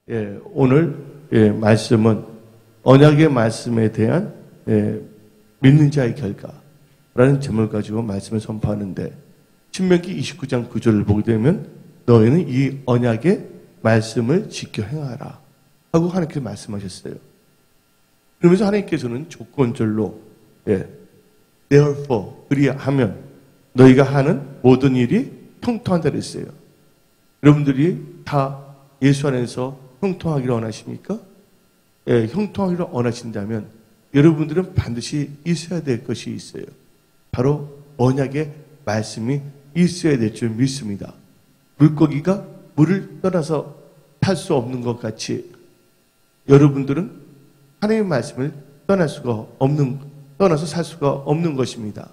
오늘 말씀은 언약의 말씀에 대한 믿는 자의 결과라는 제목을 가지고 말씀을 선포하는데, 신명기 29장 9절을 보게 되면 너희는 이 언약의 말씀을 지켜 행하라 하고 하나님께서 말씀하셨어요. 그러면서 하나님께서는 조건절로 therefore 그리하면 너희가 하는 모든 일이 형통한다 그랬어요. 여러분들이 다 예수 안에서 형통하기를 원하십니까? 형통하기를 원하신다면 여러분들은 반드시 있어야 될 것이 있어요. 바로 언약의 말씀이 있어야 될 줄 믿습니다. 물고기가 물을 떠나서 탈 수 없는 것 같이 여러분들은 하나님의 말씀을 떠나서 살 수가 없는 것입니다.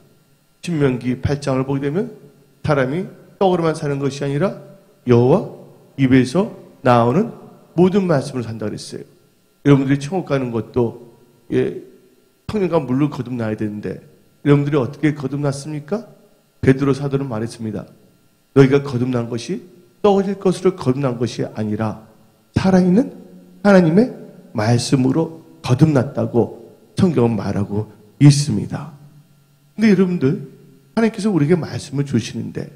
신명기 8장을 보게 되면 사람이 떡으로만 사는 것이 아니라 여호와 입에서 나오는 모든 말씀을 산다 그랬어요. 여러분들이 천국 가는 것도 성령과 물로 거듭나야 되는데 여러분들이 어떻게 거듭났습니까? 베드로 사도는 말했습니다. 너희가 거듭난 것이 떨어질 것으로 거듭난 것이 아니라 살아있는 하나님의 말씀으로 거듭났다고 성경은 말하고 있습니다. 근데 여러분들, 하나님께서 우리에게 말씀을 주시는데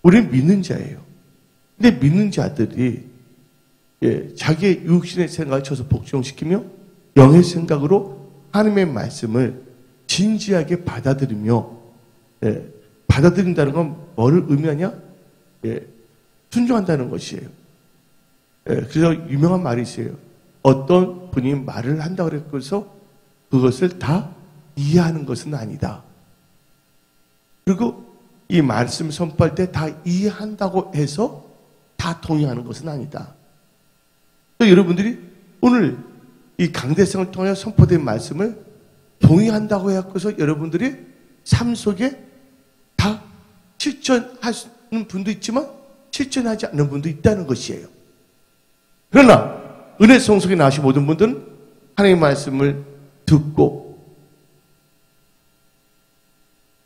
우리는 믿는 자예요. 근데 믿는 자들이 자기의 육신의 생각을 쳐서 복종시키며 영의 생각으로 하나님의 말씀을 진지하게 받아들이며 받아들인다는 건 뭐를 의미하냐? 순종한다는 것이에요. 그래서 유명한 말이 있어요. 어떤 분이 말을 한다고 해서 그것을 다 이해하는 것은 아니다. 그리고 이 말씀 선포할 때 다 이해한다고 해서 다 동의하는 것은 아니다. 여러분들이 오늘 이 강대성을 통해 선포된 말씀을 동의한다고 해서 여러분들이 삶 속에 다 실천하는 분도 있지만 실천하지 않는 분도 있다는 것이에요. 그러나 은혜 성속에 나오신 모든 분들은 하나님의 말씀을 듣고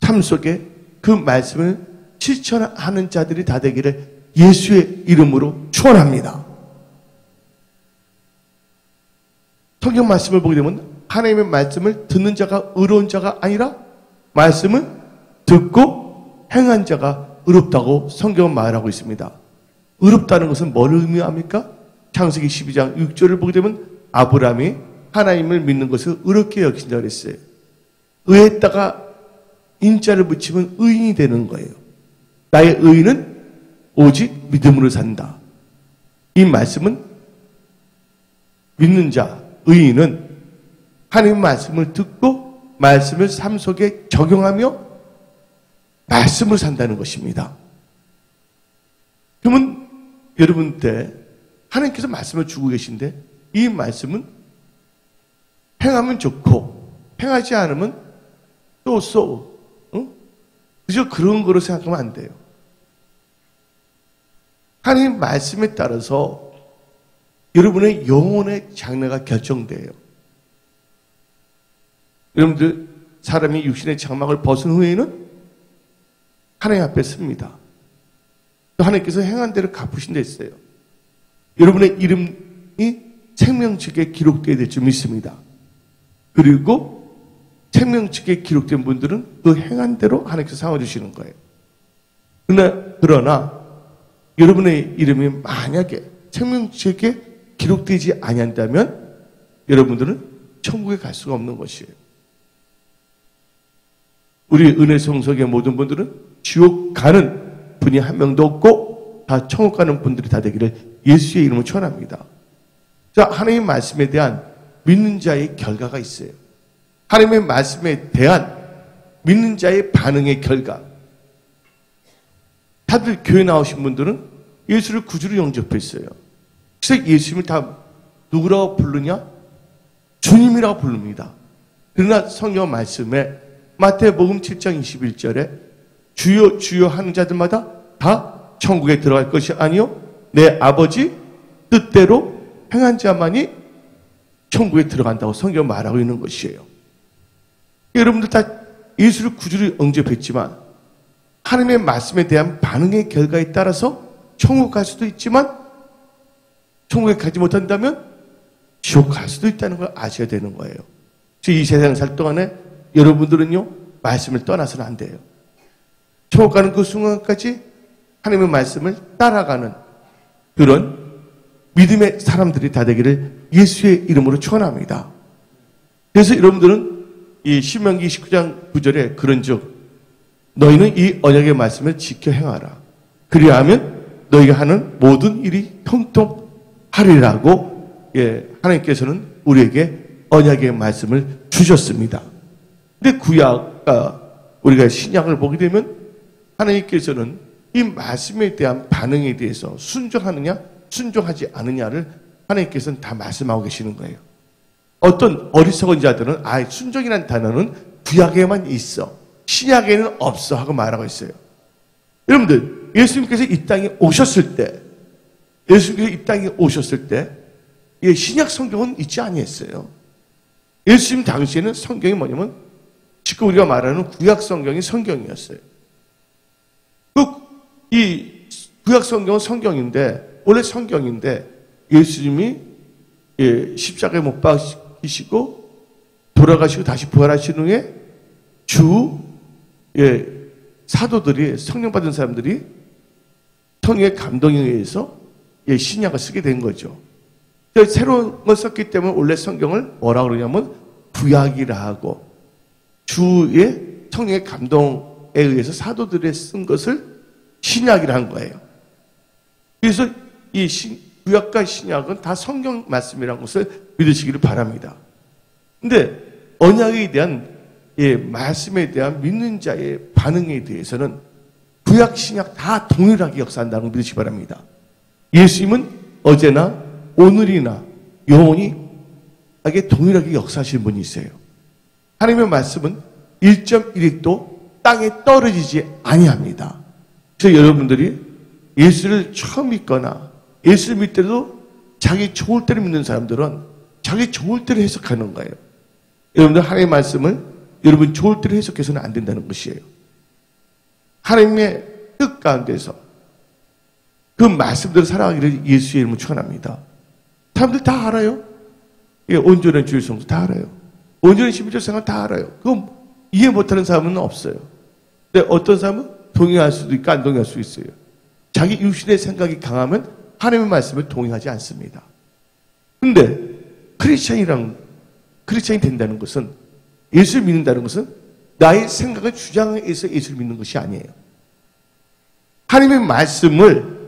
삶 속에 그 말씀을 실천하는 자들이 다 되기를 예수의 이름으로 축원합니다. 성경 말씀을 보게 되면 하나님의 말씀을 듣는 자가 의로운 자가 아니라 말씀을 듣고 행한 자가 의롭다고 성경은 말하고 있습니다. 의롭다는 것은 뭘 의미합니까? 창세기 12장 6절을 보게 되면 아브라함이 하나님을 믿는 것을 의롭게 여긴다 그랬어요. 의에다가 인자를 붙이면 의인이 되는 거예요. 나의 의인은 오직 믿음으로 산다. 이 말씀은 믿는 자, 의인은 하나님의 말씀을 듣고 말씀을 삶 속에 적용하며 말씀으로 산다는 것입니다. 그러면 여러분 때 하나님께서 말씀을 주고 계신데 이 말씀은 행하면 좋고 행하지 않으면 또 그저 그런 거로 생각하면 안 돼요. 하나님 말씀에 따라서 여러분의 영혼의 장래가 결정돼요. 여러분들 사람이 육신의 장막을 벗은 후에는 하나님 앞에 섭니다. 또 하나님께서 행한 대로 갚으신 데 있어요. 여러분의 이름이 생명책에 기록되어야 될 줄 믿습니다. 그리고 생명책에 기록된 분들은 그 행한 대로 하나님께서 상해주시는 거예요. 그러나 여러분의 이름이 만약에 생명책에 기록되지 아니한다면 여러분들은 천국에 갈 수가 없는 것이에요. 우리 은혜 성석의 모든 분들은 지옥 가는 분이 한 명도 없고 다 천국 가는 분들이 다 되기를 예수의 이름으로 축원합니다. 자, 하나님의 말씀에 대한 믿는 자의 결과가 있어요. 하나님의 말씀에 대한 믿는 자의 반응의 결과. 다들 교회 나오신 분들은 예수를 구주로 영접했어요. 그래서 예수님을 다 누구라고 부르냐? 주님이라고 부릅니다. 그러나 성경 말씀에 마태복음 7장 21절에 주여 주여 하는 자들마다 다 천국에 들어갈 것이 아니요 내 아버지 뜻대로 행한 자만이 천국에 들어간다고 성경 말하고 있는 것이에요. 여러분들 다 예수를 구주로 영접했지만 하나님의 말씀에 대한 반응의 결과에 따라서 천국 갈 수도 있지만 천국에 가지 못한다면 지옥 갈 수도 있다는 걸 아셔야 되는 거예요. 이 세상 살 동안에 여러분들은요, 말씀을 떠나서는 안 돼요. 천국 가는 그 순간까지 하나님의 말씀을 따라가는 그런 믿음의 사람들이 다 되기를 예수의 이름으로 축원합니다. 그래서 여러분들은 이 신명기 19장 9절에 그런즉 너희는 이 언약의 말씀을 지켜 행하라. 그리하면 너희가 하는 모든 일이 형통하리라고 하나님께서는 우리에게 언약의 말씀을 주셨습니다. 근데 구약과 우리가 신약을 보게 되면 하나님께서는 이 말씀에 대한 반응에 대해서 순종하느냐 순종하지 않느냐를 하나님께서는 다 말씀하고 계시는 거예요. 어떤 어리석은 자들은 순종이라는 단어는 구약에만 있어, 신약에는 없어 하고 말하고 있어요. 여러분들, 예수님께서 이 땅에 오셨을 때 신약 성경은 있지 아니했어요. 예수님 당시에는 성경이 뭐냐면 지금 우리가 말하는 구약 성경이 성경이었어요. 이 구약 성경은 성경인데, 원래 성경인데 예수님이 십자가에 못 박히시고 돌아가시고 다시 부활하신 후에 사도들이, 성령 받은 사람들이 성령의 감동에 의해서 신약을 쓰게 된 거죠. 새로운 걸 썼기 때문에 원래 성경을 뭐라고 그러냐면 구약이라 하고, 주의 성령의 감동에 의해서 사도들이 쓴 것을 신약이라 한 거예요. 그래서 이 구약과 신약은 다 성경 말씀이라는 것을 믿으시기를 바랍니다. 근데 언약에 대한 말씀에 대한 믿는 자의 반응에 대해서는 구약, 신약 다 동일하게 역사한다는 걸 믿으시기 바랍니다. 예수님은 어제나 오늘이나 영원히 동일하게 역사하시는 분이 있어요. 하나님의 말씀은 1.1획도 땅에 떨어지지 아니합니다. 그래서 여러분들이 예수를 처음 믿거나 예수를 믿더라도 자기 좋을 때를 믿는 사람들은 자기 좋을 때를 해석하는 거예요. 여러분들, 하나님의 말씀을 여러분 좋을 때를 해석해서는 안 된다는 것이에요. 하나님의 뜻 가운데서 그 말씀대로 살아가기를 예수의 이름으로 축원합니다. 사람들 다 알아요. 온전한 주일 성수 다 알아요. 온전한 11조 생활 다 알아요. 그거 이해 못하는 사람은 없어요. 근데 어떤 사람은 동의할 수도 있고 안 동의할 수도 있어요. 자기 육신의 생각이 강하면 하나님의 말씀을 동의하지 않습니다. 근데 크리스찬이 된다는 것은, 예수를 믿는다는 것은 나의 생각을 주장해서 예수를 믿는 것이 아니에요. 하나님의 말씀을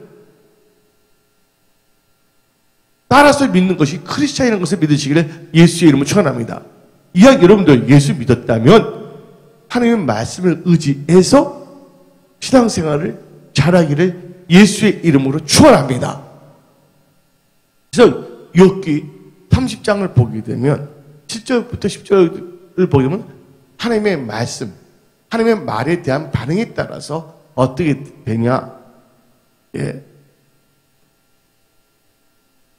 따라서 믿는 것이 크리스찬이라는 것을 믿으시기를 예수의 이름으로 축원합니다. 이왕 여러분들 예수 믿었다면 하나님의 말씀을 의지해서 신앙생활을 잘하기를 예수의 이름으로 축원합니다. 그래서 욥기 30장을 보게 되면 7절부터 10절을 보게 되면 하나님의 말씀, 하나님의 말에 대한 반응에 따라서 어떻게 되냐,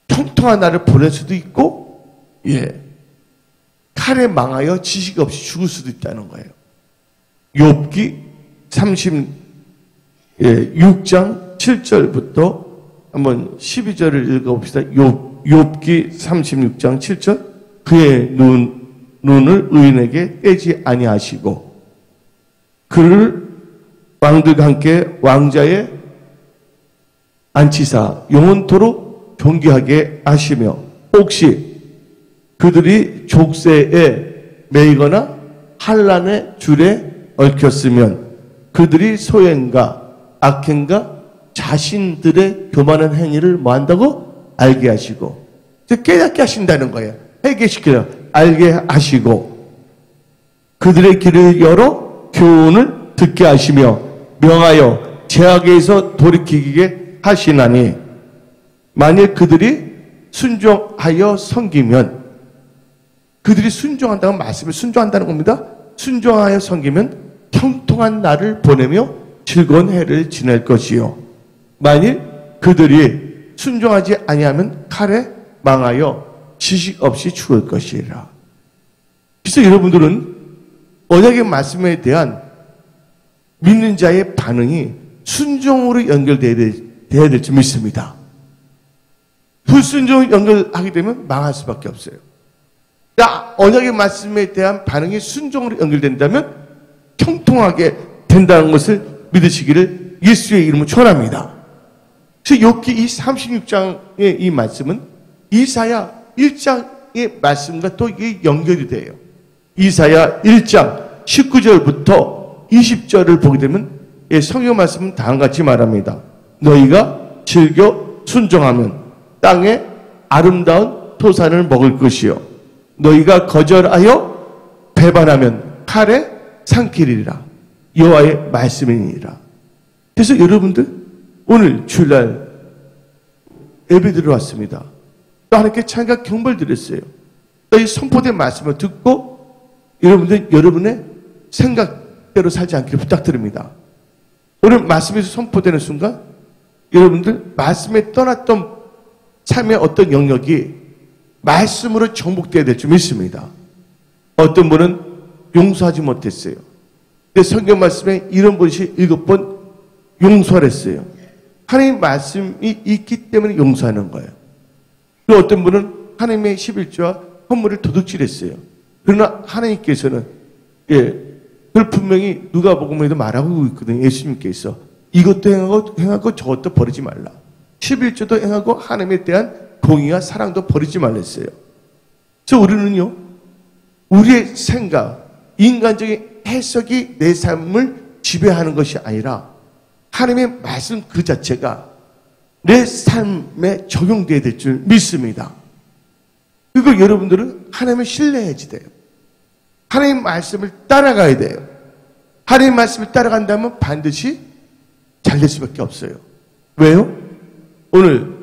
형통한 날을 보낼 수도 있고, 칼에 망하여 지식 없이 죽을 수도 있다는 거예요. 욥기 36장 7절부터 한번 12절을 읽어봅시다. 욥기 36장 7절. 그의 눈을 의인에게 떼지 아니하시고 그를 왕들과 함께 왕자의 앉히사 영원토록 존귀하게 하시며, 혹시 그들이 족쇄에 매이거나 환난의 줄에 얽혔으면 그들이 소행과 악행과 자신들의 교만한 행위를 뭐한다고? 알게 하시고, 깨닫게 하신다는 거예요. 회개시켜요. 알게 하시고, 그들의 길을 열어 교훈을 듣게 하시며 명하여 죄악에서 돌이키게 하시나니, 만일 그들이 순종하여 섬기면, 그들이 순종한다는 말씀을 순종한다는 겁니다. 순종하여 섬기면 형통한 날을 보내며 즐거운 해를 지낼 것이요, 만일 그들이 순종하지 아니하면 칼에 망하여 지식 없이 죽을 것이라. 그래서 여러분들은 언약의 말씀에 대한 믿는 자의 반응이 순종으로 연결돼야 될 줄 믿습니다. 불순종을 연결하게 되면 망할 수밖에 없어요. 그러니까 언약의 말씀에 대한 반응이 순종으로 연결된다면 형통하게 된다는 것을 믿으시기를 예수의 이름으로 축원합니다. 그래서 욥기 이 36장의 이 말씀은 이사야 1장의 말씀과 또 이게 연결이 돼요. 이사야 1장 19절부터 20절을 보게 되면 성경 말씀은 다음과 같이 말합니다. 너희가 즐겨 순종하면 땅에 아름다운 토산을 먹을 것이요 너희가 거절하여 배반하면 칼에 삼키리라. 여호와의 말씀이니라. 그래서 여러분들 오늘 주일날 예배 들어왔습니다. 또 하나님께 찬양과 경배를 드렸어요. 또 이 선포된 말씀을 듣고 여러분들 여러분의 생각대로 살지 않기를 부탁드립니다. 오늘 말씀에서 선포되는 순간 여러분들 말씀에 떠났던 삶의 어떤 영역이 말씀으로 정복되어야 될 줄 믿습니다. 어떤 분은 용서하지 못했어요. 근데 성경 말씀에 이런 것이 7번 용서를 했어요. 하나님의 말씀이 있기 때문에 용서하는 거예요. 또 어떤 분은 하나님의 11조와 헌물을 도둑질했어요. 그러나 하나님께서는 그걸 분명히 누가복음에도 말하고 있거든요. 예수님께서 이것도 행하고 저것도 버리지 말라. 11조도 행하고 하나님에 대한 공의와 사랑도 버리지 말랬어요. 그래서 우리는요, 우리의 생각, 인간적인 해석이 내 삶을 지배하는 것이 아니라 하나님의 말씀 그 자체가 내 삶에 적용되어야 될 줄 믿습니다. 그리고 여러분들은 하나님을 신뢰해야지 돼요. 하나님의 말씀을 따라가야 돼요. 하나님의 말씀을 따라간다면 반드시 잘 될 수밖에 없어요. 왜요? 오늘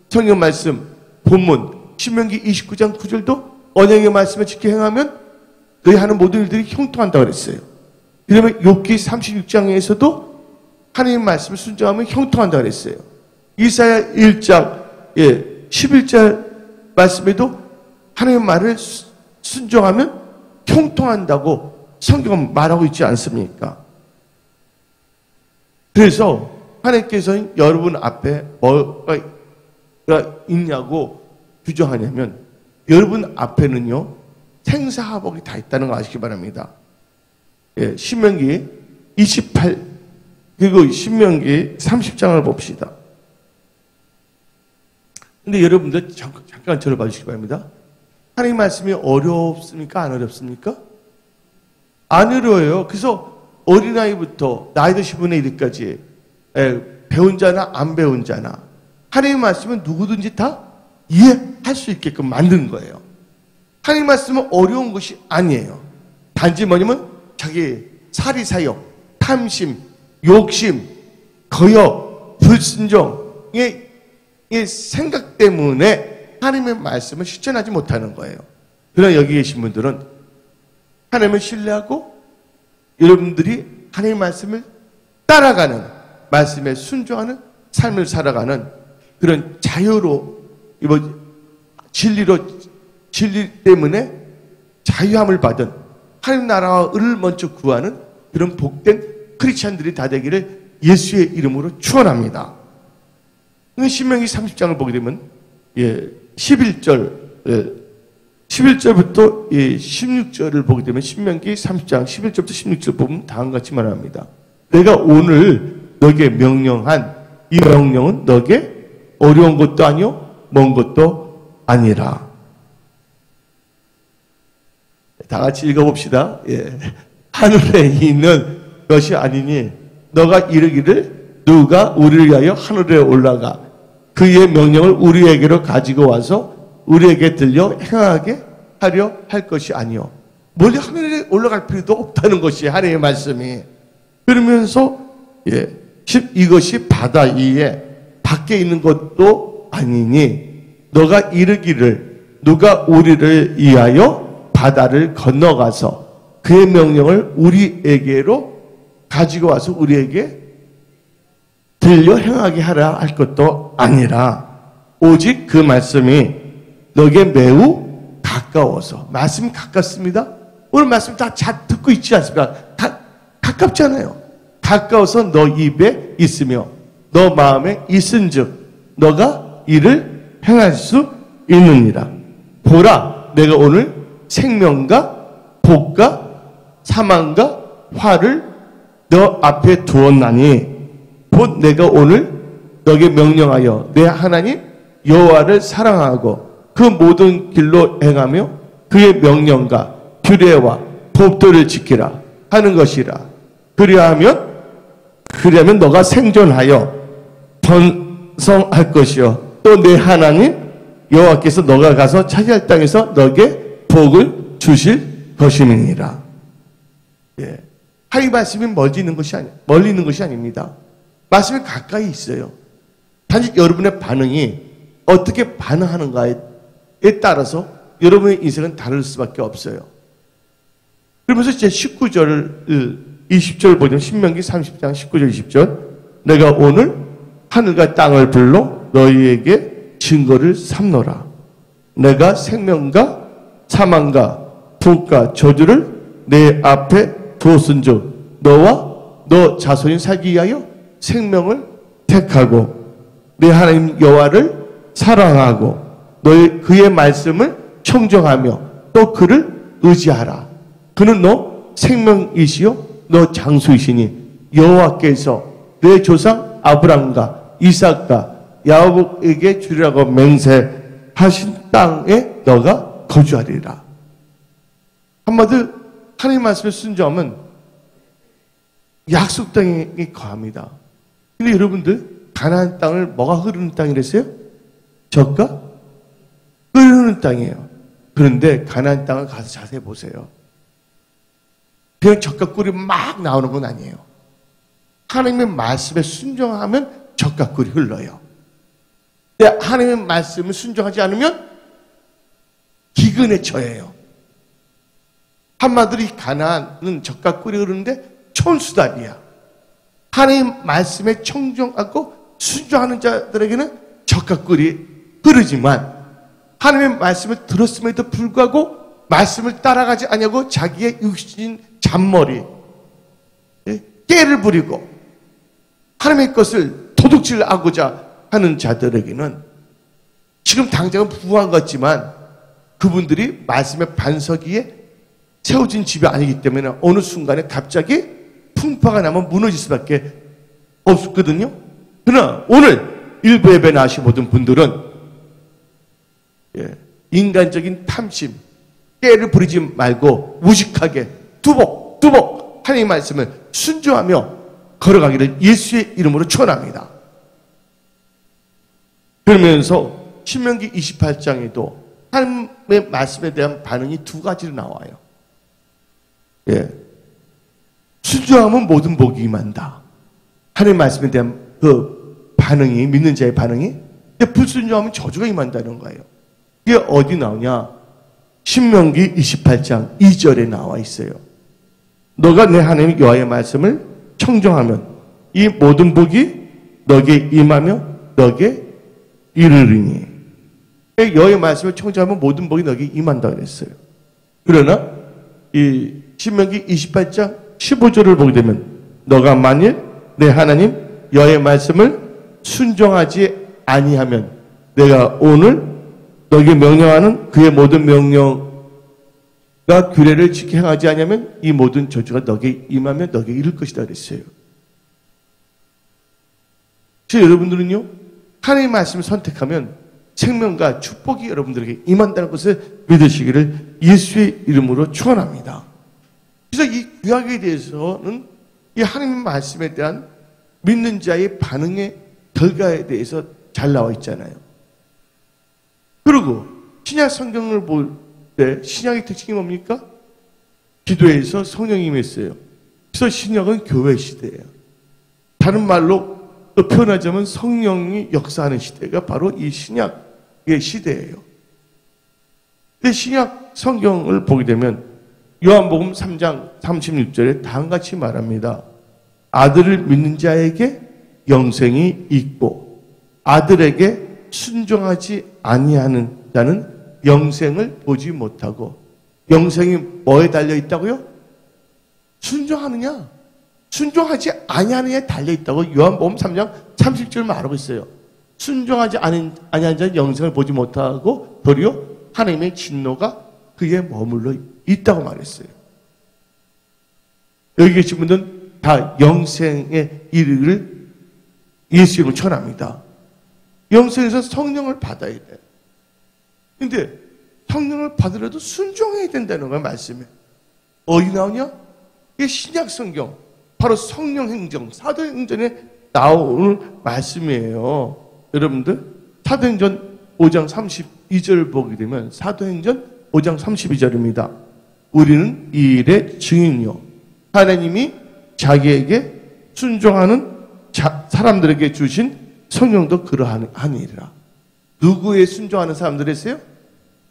성경 말씀 본문 신명기 29장 9절도 언약의 말씀을 지켜 행하면 너희 하는 모든 일들이 형통한다고 그랬어요. 그러면 욥기 36장에서도 하나님의 말씀을 순종하면 형통한다고 그랬어요. 이사야 1장 11절 말씀에도 하나님의 말을 순종하면 형통한다고 성경은 말하고 있지 않습니까? 그래서 하나님께서는 여러분 앞에 뭐가 있냐고 규정하냐면 여러분 앞에는요 생사화복이 다 있다는 거 아시기 바랍니다. 신명기 28 그리고 신명기 30장을 봅시다. 근데 여러분들 잠깐 저를 봐주시기 바랍니다. 하나님 말씀이 어렵습니까? 안 어렵습니까? 안 어려워요. 그래서 어린아이부터 나이 드신 분에 이르기까지 배운 자나 안 배운 자나 하나님 말씀은 누구든지 다 이해할 수 있게끔 만든 거예요. 하나님 말씀은 어려운 것이 아니에요. 단지 뭐냐면 자기 사리사욕, 탐심, 욕심, 거역, 불순종의 생각 때문에 하나님의 말씀을 실천하지 못하는 거예요. 그러나 여기 계신 분들은 하나님을 신뢰하고 여러분들이 하나님의 말씀을 따라가는 말씀에 순종하는 삶을 살아가는 그런 자유로 진리 때문에 자유함을 받은 하나님 나라와 을을 먼저 구하는 그런 복된 크리스찬들이 다 되기를 예수의 이름으로 축원합니다. 신명기 30장을 보게 되면 11절부터 16절을 보게 되면 신명기 30장 11절부터 16절 보면 다음과 같이 말합니다. 내가 오늘 너에게 명령한 이 명령은 너에게 어려운 것도 아니요 먼 것도 아니라. 다 같이 읽어봅시다. 하늘에 있는 것이 아니니 너가 이르기를 누가 우리를 위하여 하늘에 올라가 그의 명령을 우리에게로 가지고 와서 우리에게 들려 행하게 하려 할 것이 아니요. 멀리 하늘에 올라갈 필요도 없다는 것이 하나님의 말씀이. 그러면서 이것이 바다 위에 밖에 있는 것도 아니니 너가 이르기를 누가 우리를 위하여 바다를 건너가서 그의 명령을 우리에게로 가지고 와서 우리에게 들려 행하게 하라 할 것도 아니라 오직 그 말씀이 너에게 매우 가까워서. 말씀이 가깝습니다. 오늘 말씀 다 잘 듣고 있지 않습니까? 다 가깝잖아요. 가까워서 너 입에 있으며 너 마음에 있은즉 너가 이를 행할 수 있느니라. 보라, 내가 오늘 생명과 복과 사망과 화를 너 앞에 두었나니 곧 내가 오늘 너에게 명령하여 내 하나님 여호와를 사랑하고 그 모든 길로 행하며 그의 명령과 규례와 법도를 지키라 하는 것이라. 그리하면 너가 생존하여 번성할 것이요 또 내 하나님 여호와께서 너가 가서 차지할 땅에서 너에게 복을 주실 것임이니라. 예. 하나님 말씀이 멀리 있는 것이 아닙니다. 말씀이 가까이 있어요. 단지 여러분의 반응이 어떻게 반응하는가에 따라서 여러분의 인생은 다를 수밖에 없어요. 그러면서 제 19절, 20절 보면 신명기 30장 19절 20절 내가 오늘 하늘과 땅을 불러 너희에게 증거를 삼노라. 내가 생명과 사망과 복과 저주를 내 앞에 두었은즉 너와 너 자손이 살기 위하여 생명을 택하고 내 하나님 여호와를 사랑하고 너희 그의 말씀을 청정하며 또 그를 의지하라. 그는 너 생명이시요 너 장수이시니 여호와께서 내 조상 아브람과 이삭과 야곱에게 주리라고 맹세하신 땅에 너가 거주하리라. 한마디로 하나님 말씀에 순종하면 약속 땅에 거합니다. 근데 여러분들 가나안 땅을 뭐가 흐르는 땅이랬어요? 젖과 흐르는 땅이에요. 그런데 가나안 땅을 가서 자세히 보세요. 그냥 젖과 꿀이 막 나오는 건 아니에요. 하나님의 말씀에 순종하면 젖과 꿀이 흘러요. 근데 하나님의 말씀을 순종하지 않으면 기근에 처해요. 한마디로 이 가나안은 젖과 꿀이 흐르는데 촌수답이야. 하나님 말씀에 청정하고 순종하는 자들에게는 젖과 꿀이 흐르지만 하나님의 말씀을 들었음에도 불구하고 말씀을 따라가지 아니하고 자기의 육신 잔머리 깨를 부리고 하나님의 것을 도둑질하고자 하는 자들에게는 지금 당장은 부한 것 같지만 그분들이 말씀의 반석 위에 세워진 집이 아니기 때문에 어느 순간에 갑자기 풍파가 나면 무너질 수밖에 없거든요. 그러나 오늘 일부 예배 나오신 모든 분들은 인간적인 탐심, 깨를 부리지 말고 무식하게 두벅두벅 하나님의 말씀을 순종하며 걸어가기를 예수의 이름으로 축원합니다. 그러면서 신명기 28장에도 하나님의 말씀에 대한 반응이 두 가지로 나와요. 순종하면 모든 복이 임한다. 하나님의 말씀에 대한 그 반응이, 믿는 자의 반응이, 불순종하면 저주가 임한다는 거예요. 이게 어디 나오냐? 신명기 28장 2절에 나와 있어요. 너가 내 하나님 여호와의 말씀을 청정하면 이 모든 복이 너에게 임하며 너에게 이르리니. 여호와의 말씀을 청정하면 모든 복이 너에게 임한다 그랬어요. 그러나 이 신명기 28장 15절을 보게 되면 너가 만일 내 하나님 여호와의 말씀을 순종하지 아니하면 내가 오늘 너에게 명령하는 그의 모든 명령과 규례를 지켜 행하지 아니하면 이 모든 저주가 너에게 임하며 너에게 이를 것이다 그랬어요. 그래서 여러분들은요 하나님의 말씀을 선택하면 생명과 축복이 여러분들에게 임한다는 것을 믿으시기를 예수의 이름으로 축원합니다. 그래서 이 구약에 대해서는 이 하나님의 말씀에 대한 믿는 자의 반응의 결과에 대해서 잘 나와 있잖아요. 그리고 신약 성경을 볼 때 신약의 특징이 뭡니까? 기도에서 성령이 임했어요. 그래서 신약은 교회 시대예요. 다른 말로 또 표현하자면 성령이 역사하는 시대가 바로 이 신약의 시대예요. 근데 신약 성경을 보게 되면 요한복음 3장 36절에 다음같이 말합니다. 아들을 믿는 자에게 영생이 있고 아들에게 순종하지 아니하는 자는 영생을 보지 못하고. 영생이 뭐에 달려 있다고요? 순종하느냐 순종하지 아니하느냐에 달려 있다고 요한복음 3장 30절 말하고 있어요. 순종하지 아니한 자는 영생을 보지 못하고 도리어 하나님의 진노가 그에 머물러 있다고 말했어요. 여기 계신 분들은 다 영생에 이르기를 예수 이름으로 전합니다. 영생에서 성령을 받아야 돼. 근데 성령을 받으려도 순종해야 된다는 거야, 말씀에. 어디 나오냐? 이게 신약 성경, 바로 성령 행정, 사도행전에 나오는 말씀이에요. 여러분들, 사도행전 5장 32절 보게 되면 사도행전 5장 32절입니다. 우리는 이 일의 증인이요. 하나님이 자기에게 순종하는 사람들에게 주신 성령도 그러하니라. 누구에 순종하는 사람들이세요?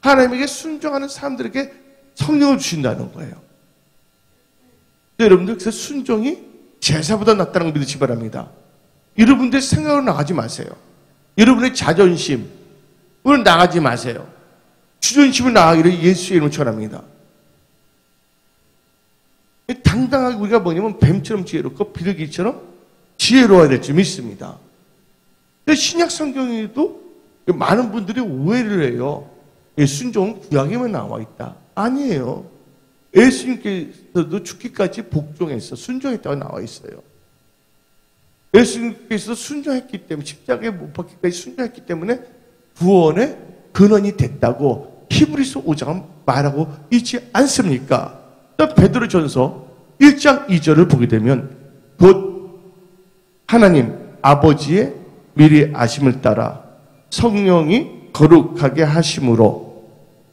하나님에게 순종하는 사람들에게 성령을 주신다는 거예요. 여러분들, 그래서 순종이 제사보다 낫다는 걸 믿으시기 바랍니다. 여러분들 생각으로 나가지 마세요. 여러분의 자존심, 오늘 나가지 마세요. 주존심을 나가기를 예수의 이름으로 전합니다. 당당하게 우리가 뭐냐면 뱀처럼 지혜롭고 비둘기처럼 지혜로워야 될 줄 믿습니다. 신약 성경에도 많은 분들이 오해를 해요. 순종은 구약에만 나와 있다. 아니에요. 예수님께서도 죽기까지 복종해서 순종했다고 나와 있어요. 예수님께서 순종했기 때문에 십자가에 못 박기까지 순종했기 때문에 구원의 근원이 됐다고 히브리서 5장은 말하고 있지 않습니까? 또 베드로전서 1장 2절을 보게 되면 곧 하나님 아버지의 미리 아심을 따라 성령이 거룩하게 하심으로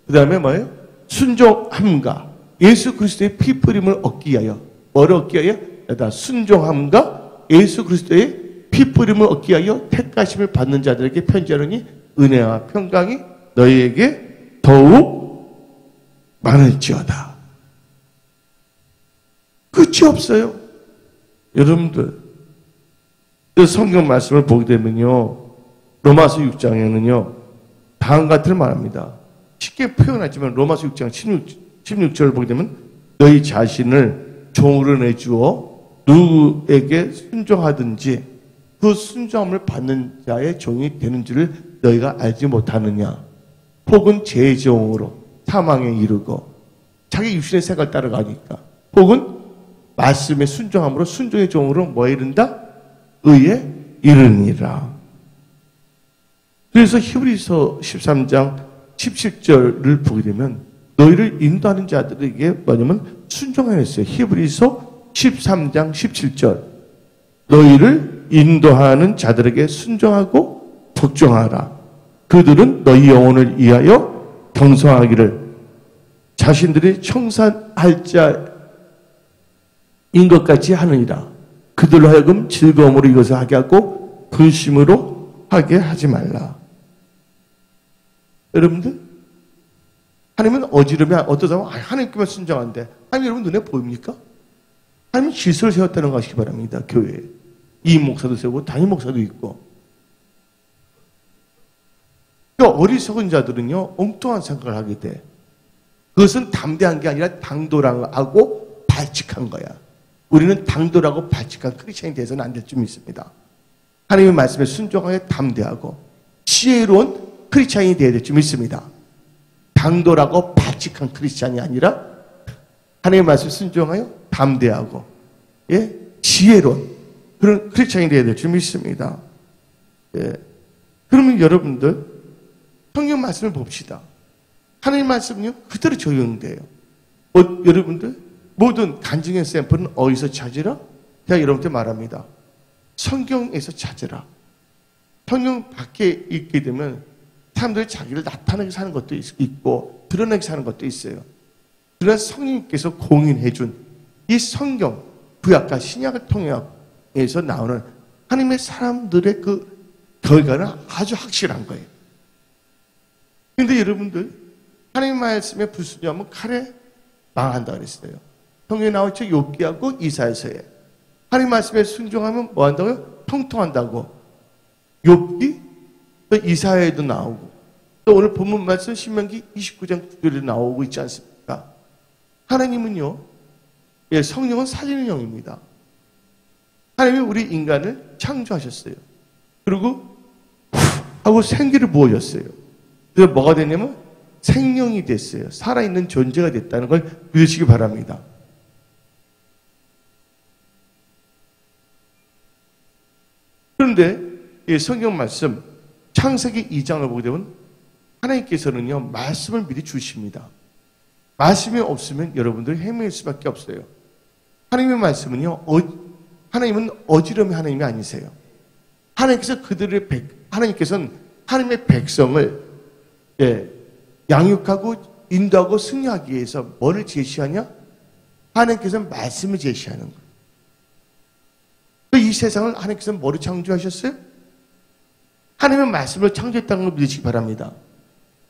그 다음에 뭐예요? 순종함과 예수 그리스도의 피 뿌림을 얻기 위하여 뭐를 얻기 위하여? 순종함과 예수 그리스도의 피 뿌림을 얻기 위하여 택하심을 받는 자들에게 편지하노니 은혜와 평강이 너희에게 더욱 많을지어다. 끝이 없어요. 여러분들, 성경 말씀을 보게 되면요, 로마서 6장에는요 다음과 같은 말합니다. 쉽게 표현하지만 로마서 6장 16절을 보게 되면 너희 자신을 종으로 내주어 누구에게 순종하든지 그 순종함을 받는 자의 종이 되는 줄을 너희가 알지 못하느냐. 혹은 죄의 종으로 사망에 이르고 자기 육신의 생각을 따라가니까, 혹은 말씀의 순종함으로 순종의 종으로 뭐에 이른다? 의에 이르니라. 그래서 히브리서 13장 17절을 보게 되면 너희를 인도하는 자들에게 뭐냐면 순종하였어요. 히브리서 13장 17절. 너희를 인도하는 자들에게 순종하고 복종하라. 그들은 너희 영혼을 위하여 경성하기를 자신들이 청산할 자인 것 같이 하느니라. 그들로 하여금 즐거움으로 이것을 하게 하고 근심으로 하게 하지 말라. 여러분들, 하나님은 어지르면 어떤 사람은 하나님께만 순종한데 하나님 여러분 눈에 보입니까? 하나님은 질서를 세웠다는 거 아시기 바랍니다. 교회에. 이 목사도 세우고 담임 목사도 있고. 그러니까 어리석은 자들은요 엉뚱한 생각을 하게 돼. 그것은 담대한 게 아니라 당돌하고 발칙한 거야. 우리는 당돌하고 발칙한 크리스천이 돼서는 안 될 줄 믿습니다. 하나님의 말씀에 순종하게 담대하고 지혜로운 크리스천이 되어야 될 줄 믿습니다. 당돌하고 발칙한 크리스천이 아니라 하나님의 말씀에 순종하여 담대하고 지혜로운 그런 크리스천이 되어야 될 줄 믿습니다. 그러면 여러분들 성경 말씀을 봅시다. 하나님 말씀은요 그대로 적용돼요. 여러분들 모든 간증의 샘플은 어디서 찾으라? 제가 여러분한테 말합니다. 성경에서 찾으라. 성경 밖에 있게 되면 사람들이 자기를 나타내게 사는 것도 있고 드러내게 사는 것도 있어요. 그러나 성령님께서 공인해준 이 성경 구약과 신약을 통해서 나오는 하나님의 사람들의 그 결과는 아주 확실한 거예요. 그런데 여러분들 하나님 말씀에 불순종하면 칼에 망한다 그랬어요. 성경에 나오죠. 욥기하고 이사야서에 하나님 말씀에 순종하면 뭐 한다고요? 통통한다고. 욥기 또 이사야에도 나오고 또 오늘 본문 말씀 신명기 29장 9절에 나오고 있지 않습니까? 하나님은요 성령은 살리는 영입니다. 하나님이 우리 인간을 창조하셨어요. 그리고 하고 생기를 부어줬어요. 그래서 뭐가 됐냐면 생명이 됐어요. 살아있는 존재가 됐다는 걸 믿으시기 바랍니다. 그런데 이 성경 말씀 창세기 2장을 보게 되면 하나님께서는요 말씀을 미리 주십니다. 말씀이 없으면 여러분들이 헤맬 수밖에 없어요. 하나님의 말씀은요 하나님은 어지러움의 하나님이 아니세요. 하나님께서는 하나님의 백성을 양육하고 인도하고 승리하기 위해서 뭐를 제시하냐? 하나님께서는 말씀을 제시하는 거예요. 이 세상을 하나님께서는 뭐를 창조하셨어요? 하나님의 말씀을 창조했다는 걸 믿으시기 바랍니다.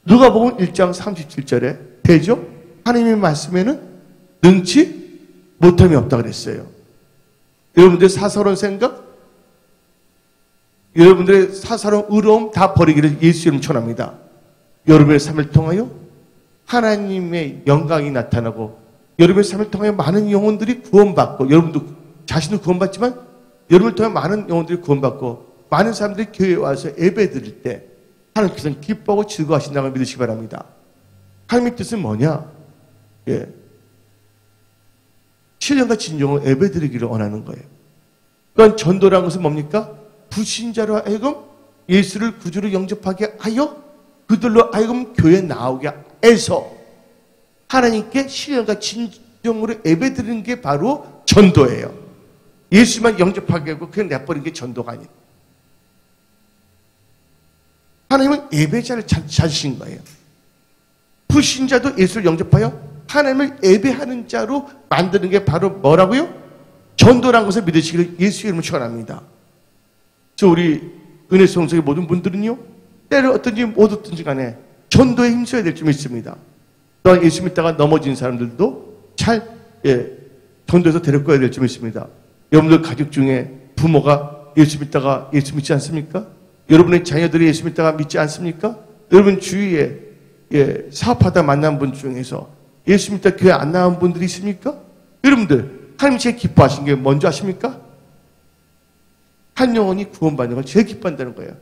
누가복음 1장 37절에 되죠? 하나님의 말씀에는 능치 못함이 없다 그랬어요. 여러분들의 사사로운 생각, 여러분들의 사사로운 의로움 다 버리기를 예수 이름 축원합니다. 여러분의 삶을 통하여 하나님의 영광이 나타나고 여러분의 삶을 통하여 많은 영혼들이 구원받고 여러분도 자신도 구원받지만 여러분을 통해 많은 영혼들이 구원받고 많은 사람들이 교회에 와서 예배 드릴 때 하나님께서는 기뻐하고 즐거워하신다는 걸 믿으시기 바랍니다. 하나님의 뜻은 뭐냐? 신령과 진정으로 예배 드리기를 원하는 거예요. 그러니까 전도라는 것은 뭡니까? 불신자로 하여금 예수를 구주로 영접하게 하여 그들로 하여금 교회에 나오게 해서 하나님께 신령과 진정으로 예배 드리는 게 바로 전도예요. 예수만 영접하게 하고 그냥 내버리는 게 전도가 아니에요. 하나님은 예배자를 찾으신 거예요. 불신자도 예수를 영접하여 하나님을 예배하는 자로 만드는 게 바로 뭐라고요? 전도라는 것을 믿으시기를 예수 이름으로 축원합니다. 저 우리 은혜 성석의 모든 분들은요, 때를 어떤지 못 어떤지 간에 전도에 힘써야 될 줄 믿습니다. 또한 예수 믿다가 넘어진 사람들도 잘 전도해서 데리고 될 줄 믿습니다. 여러분들 가족 중에 부모가 예수 믿다가 예수 믿지 않습니까? 여러분의 자녀들이 예수 믿다가 믿지 않습니까? 여러분 주위에 사업하다 만난 분 중에서 예수 믿다 교회 안 나온 분들이 있습니까? 여러분들 하나님 제일 기뻐하신 게 뭔지 아십니까? 한 영혼이 구원받는 걸 제일 기뻐한다는 거예요.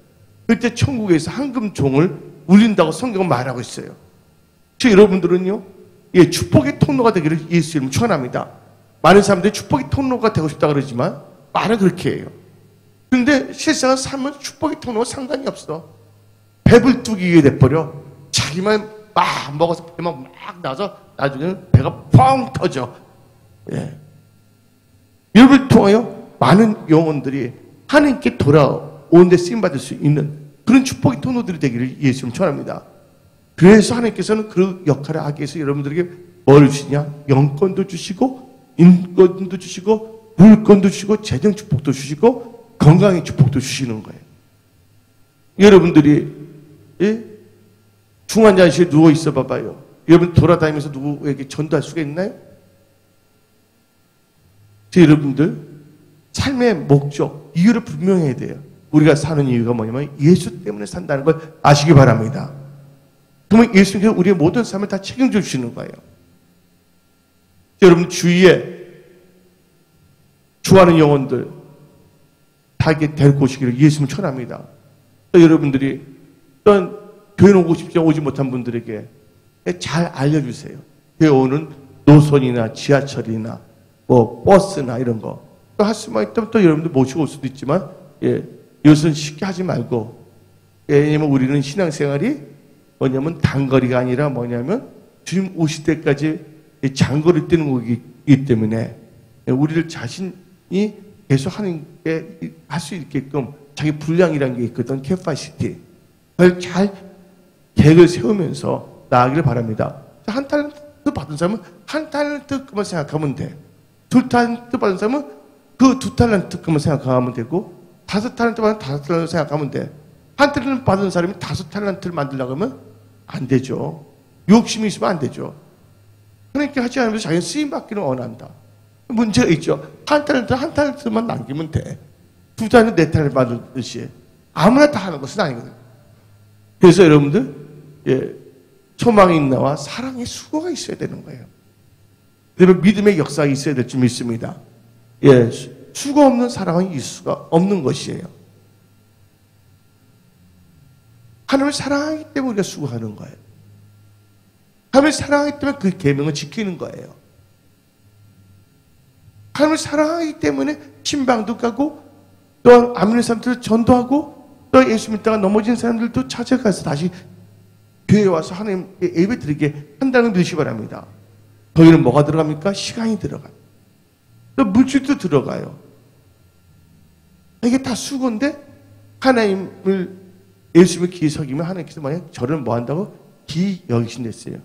그때 천국에서 황금 종을 울린다고 성경은 말하고 있어요. 여러분들은요, 축복의 통로가 되기를 예수 이름으로 축원합니다. 많은 사람들이 축복의 통로가 되고 싶다 그러지만 말은 그렇게 해요. 그런데 실상은 삶은 축복의 통로와 상관이 없어. 배불 뚝이게 돼버려. 자기만 막 먹어서 배만 막 나서 나중에는 배가 펑 터져. 이를 통하여 많은 영혼들이 하나님께 돌아오는데 쓰임받을 수 있는 그런 축복의 통로들이 되기를 예수님 축원합니다. 그래서 하나님께서는 그 역할을 하기 위해서 여러분들에게 뭘 주시냐? 영권도 주시고 인권도 주시고 물권도 주시고 재정 축복도 주시고 건강의 축복도 주시는 거예요. 여러분들이 중환자실에 누워 있어 봐봐요. 여러분 돌아다니면서 누구에게 전도할 수가 있나요? 여러분들 삶의 목적, 이유를 분명해야 돼요. 우리가 사는 이유가 뭐냐면 예수 때문에 산다는 걸 아시기 바랍니다. 그러면 예수님께서 우리의 모든 삶을 다 책임져 주시는 거예요. 여러분 주위에 좋아하는 영혼들 다 데리고 오시기를 예수님 축원합니다. 여러분들이 어떤 교회 오고 싶지 오지 못한 분들에게 잘 알려주세요. 교회 오는 노선이나 지하철이나 뭐 버스나 이런 거 또 할 수만 있다면 또 여러분들 모시고 올 수도 있지만 이것은 쉽게 하지 말고 왜냐면 우리는 신앙생활이 뭐냐면 단거리가 아니라 뭐냐면 주님 오실 때까지 장거리 뛰는 거기 때문에 우리들 자신이 계속 하는 게 할 수 있게끔 자기 분량이라는 게 있거든. 캐파시티. 그걸 잘 계획을 세우면서 나아가기를 바랍니다. 한 탤런트 받은 사람은 한 탤런트만 생각하면 돼. 두 탤런트 받은 사람은 그 두 탤런트만 생각하면 되고 5탤런트 받은 5탤런트 생각하면 돼. 한 탤런트 받은 사람이 5탤런트를 만들려고 하면 안 되죠. 욕심이 있으면 안 되죠. 그렇게 하지 않으면서 자기는 쓰임받기를 원한다. 문제가 있죠. 한 탤런트만 남기면 돼. 2탤런트, 4탤런트 받듯이 아무나 다 하는 것은 아니거든요. 그래서 여러분들 소망이 나와 사랑의 수고가 있어야 되는 거예요. 그러면 믿음의 역사가 있어야 될 줄 믿습니다. 수고 없는 사랑은 있을 수가 없는 것이에요. 하나님을 사랑하기 때문에 우리가 수고하는 거예요. 하나님을 사랑하기 때문에 그 계명을 지키는 거예요. 하나님을 사랑하기 때문에 신방도 가고 또 안 믿는 사람들 전도하고 또 예수 믿다가 넘어진 사람들도 찾아가서 다시 교회에 와서 하나님께 예배 드리게 한다는 뜻이 바랍니다. 거기는 뭐가 들어갑니까? 시간이 들어가요. 또 물질도 들어가요. 이게 다 수고인데 하나님을 예수님을 기이 섬기면 하나님께서 만약 저를 뭐 한다고? 기이 여기신댔어요.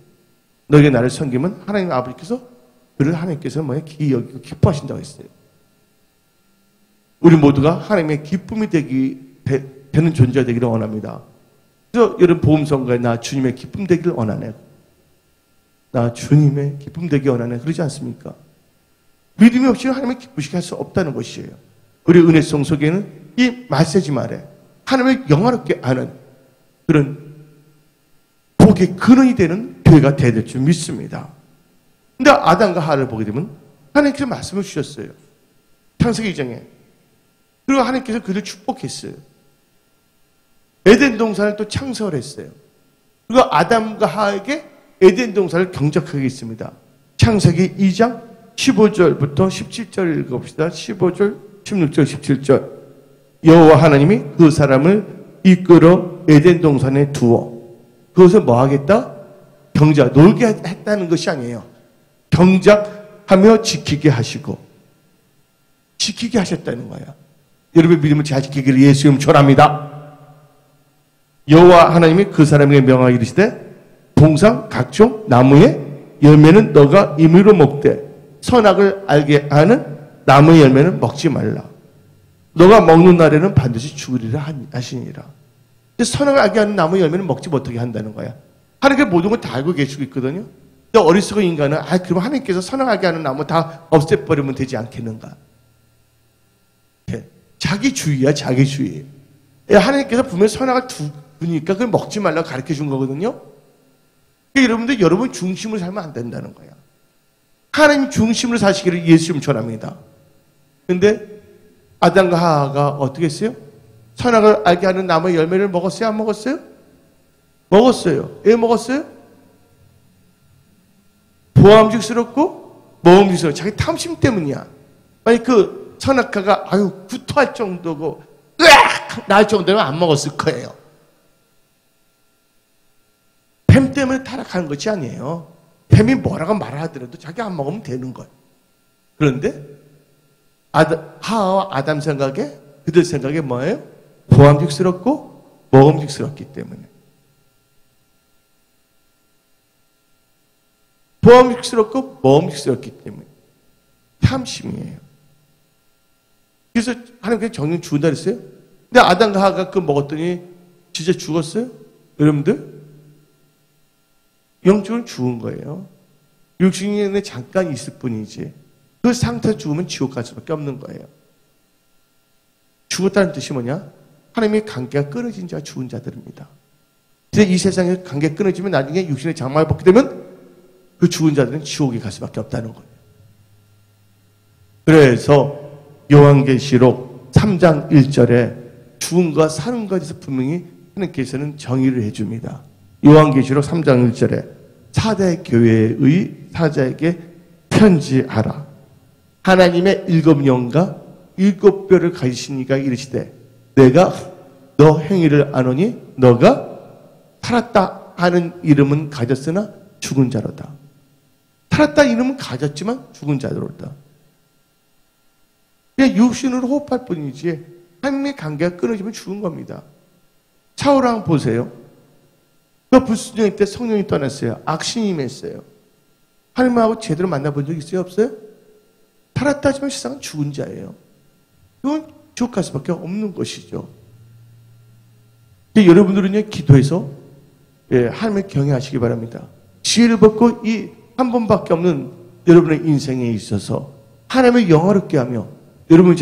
너희가 나를 섬기면 하나님 아버지께서 그를 하나님께서 뭐냐? 기이 여기고 기뻐하신다고 했어요. 우리 모두가 하나님의 기쁨이 되는 존재가 되기를 원합니다. 그래서 여러분 보험선거에 나 주님의 기쁨 되기를 원하네. 나 주님의 기쁨 되기 원하네. 그러지 않습니까? 믿음이 없이 하나님을 기쁘시게 할 수 없다는 것이에요. 우리 은혜송 속에는 이 메시지 말에 하나님을 영화롭게 아는 그런 복의 근원이 되는 교회가 되야 될 줄 믿습니다. 근데 아담과 하와를 보게 되면 하나님께서 말씀을 주셨어요. 창세기 2장에. 그리고 하나님께서 그를 축복했어요. 에덴 동산을 또 창설을 했어요. 그리고 아담과 하와에게 에덴 동산을 경작하게 했습니다. 창세기 2장 15절부터 17절 읽어봅시다. 15절, 16절, 17절. 여호와 하나님이 그 사람을 이끌어 에덴 동산에 두어 그것을 뭐 하겠다? 경작, 놀게 했다는 것이 아니에요. 경작하며 지키게 하시고 지키게 하셨다는 거예요. 여러분 믿음을 잘 지키기를 예수 이름 축원합니다. 여호와 하나님이 그 사람에게 명하여 이르시되 동산 각종 나무의 열매는 너가 임의로 먹되 선악을 알게 하는 나무의 열매는 먹지 말라. 너가 먹는 날에는 반드시 죽으리라 하시니라. 선악을 알게 하는 나무의 열매는 먹지 못하게 한다는 거야. 하나님께서 모든 걸 다 알고 계시고 있거든요. 근데 어리석은 인간은 그럼 하나님께서 선악을 알게 하는 나무 다 없애버리면 되지 않겠는가. 자기주의야 자기주의. 하나님께서 분명히 선악을 두니까 그걸 먹지 말라고 가르쳐 준 거거든요. 그러니까 여러분들 여러분 중심으로 살면 안 된다는 거야. 하나님 중심으로 사시기를 예수님 전합니다. 근데 아담과 하와가 어떻게 했어요? 선악을 알게 하는 나무의 열매를 먹었어요? 안 먹었어요? 먹었어요. 왜 먹었어요? 보암직스럽고 먹음직스럽고 자기 탐심 때문이야. 아니 그 선악과가 구토할 정도고 으악! 나을 정도면 안 먹었을 거예요. 뱀 때문에 타락하는 것이 아니에요. 뱀이 뭐라고 말하더라도 자기 안 먹으면 되는 거예요. 그런데 하와와 아담 생각에 그들 생각에 뭐예요? 보암직스럽고 먹음직스럽기 때문에. 보암직스럽고 먹음직스럽기 때문에. 탐심이에요. 그래서 하나님께서 정령 죽은다 그랬어요? 근데 아담과 하와가 그거 먹었더니 진짜 죽었어요? 여러분들? 영적으로 죽은 거예요. 육신에 잠깐 있을 뿐이지. 그 상태에서 죽으면 지옥 갈 수밖에 없는 거예요. 죽었다는 뜻이 뭐냐? 하나님의 관계가 끊어진 자가 죽은 자들입니다. 그래서 이 세상에 관계가 끊어지면 나중에 육신의 장막을 벗게 되면 그 죽은 자들은 지옥에 갈 수밖에 없다는 거예요. 그래서 요한계시록 3장 1절에 죽음과 사는 것에서 분명히 하나님께서는 정의를 해줍니다. 요한계시록 3장 1절에 사대 교회의 사자에게 편지하라. 하나님의 7영과 7뼈를 가지신 이가 이르시되 내가 너 행위를 아노니 너가 살았다 하는 이름은 가졌으나 죽은 자로다. 살았다 이름은 가졌지만 죽은 자로다. 그냥 육신으로 호흡할 뿐이지 하나님의 관계가 끊어지면 죽은 겁니다. 사울왕 보세요. 그 불순종일 때 성령이 떠났어요. 악신이 임했어요. 하나님하고 제대로 만나본 적 있어요? 없어요? 살았다 하지만 세상은 죽은 자예요. 이건 지옥 갈 수밖에 없는 것이죠. 여러분들은 기도해서 하나님을 경외하시기 바랍니다. 지혜를 받고 이 한 번밖에 없는 여러분의 인생에 있어서 하나님을 영화롭게 하며 여러분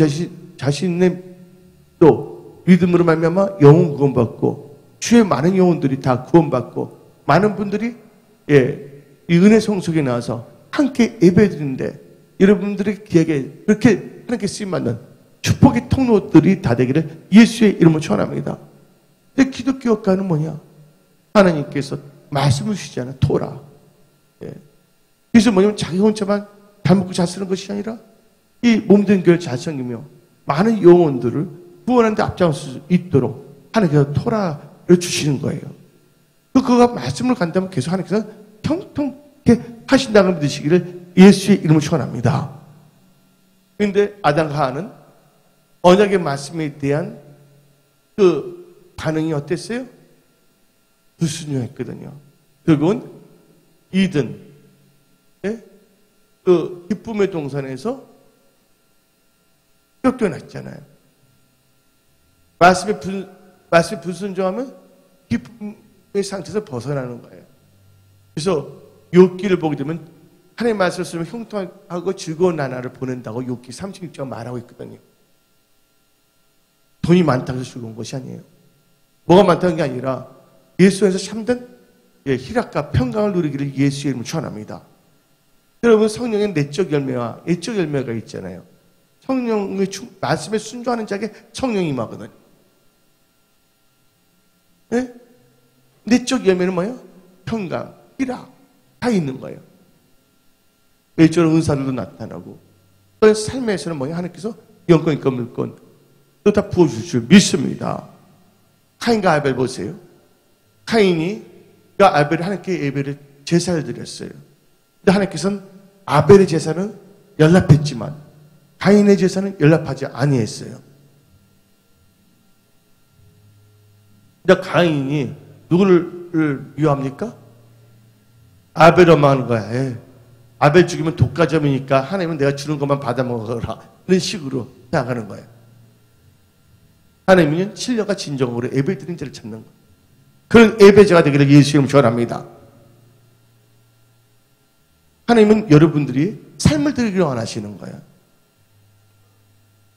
자신의 또 믿음으로 말미암아 영혼 구원받고 주의 많은 영혼들이 다 구원받고 많은 분들이 이 은혜 성속에 나와서 함께 예배드리는데 여러분들의 기억에 그렇게 하나님께 쓰임받는 축복의 통로들이 다 되기를 예수의 이름으로 축원합니다. 근데 기독교 교회는 뭐냐? 하나님께서 말씀을 주시잖아요. 토라. 예. 그래서 뭐냐면 자기 혼자만 잘 먹고 잘 쓰는 것이 아니라 이 몸된 교회를 잘 섬기며 많은 영혼들을 구원하는 데 앞장설 수 있도록 하나님께서 토라를 주시는 거예요. 그가 말씀을 간다면 계속 하나님께서 통통하게 하신다는 믿으시기를 예수의 이름으로 축원합니다. 그런데 아담과 하와는 언약의 말씀에 대한 그 반응이 어땠어요? 불순종했거든요. 결국은 이든 그 기쁨의 동산에서 쫓겨났잖아요. 말씀에 불순종하면 기쁨의 상태에서 벗어나는 거예요. 그래서 욥기를 보게 되면 하나님의 말씀을 쓰면 형통하고 즐거운 나날을 보낸다고 욥기 36장 말하고 있거든요. 돈이 많다고 해서 즐거운 것이 아니에요. 뭐가 많다는 게 아니라 예수 안에서 참된 희락과 평강을 누리기를 예수의 이름으로 축원합니다. 여러분, 성령의 내적 열매와 외적 열매가 있잖아요. 성령의 말씀에 순종하는 자에게 성령이 임하거든요. 네? 내적 열매는 뭐예요? 평강, 희락 다 있는 거예요. 외적으로 은사들도 나타나고 또 삶에서는 뭐예요? 하나님께서 영권, 인권, 물권 또 다 부어주실 줄 믿습니다. 카인과 아벨 보세요. 카인이 아벨이 하나님께 예배를 제사를 드렸어요. 근데 하나님께서는 아벨의 제사는 연락했지만 가인의 제사는 연락하지 아니했어요. 근데 가인이 누구를 미워합니까? 아벨을 원망하는 거야. 에이, 아벨 죽이면 독가점이니까 하나님은 내가 주는 것만 받아먹어라. 이런 식으로 생각하는 거예요. 하나님은 신령과 진정으로 예배 드리는 자를 찾는 거예요. 그런 예배자가 되기를 예수 이름으로 축원합니다. 하나님은 여러분들이 삶을 드리기를 원하시는 거예요.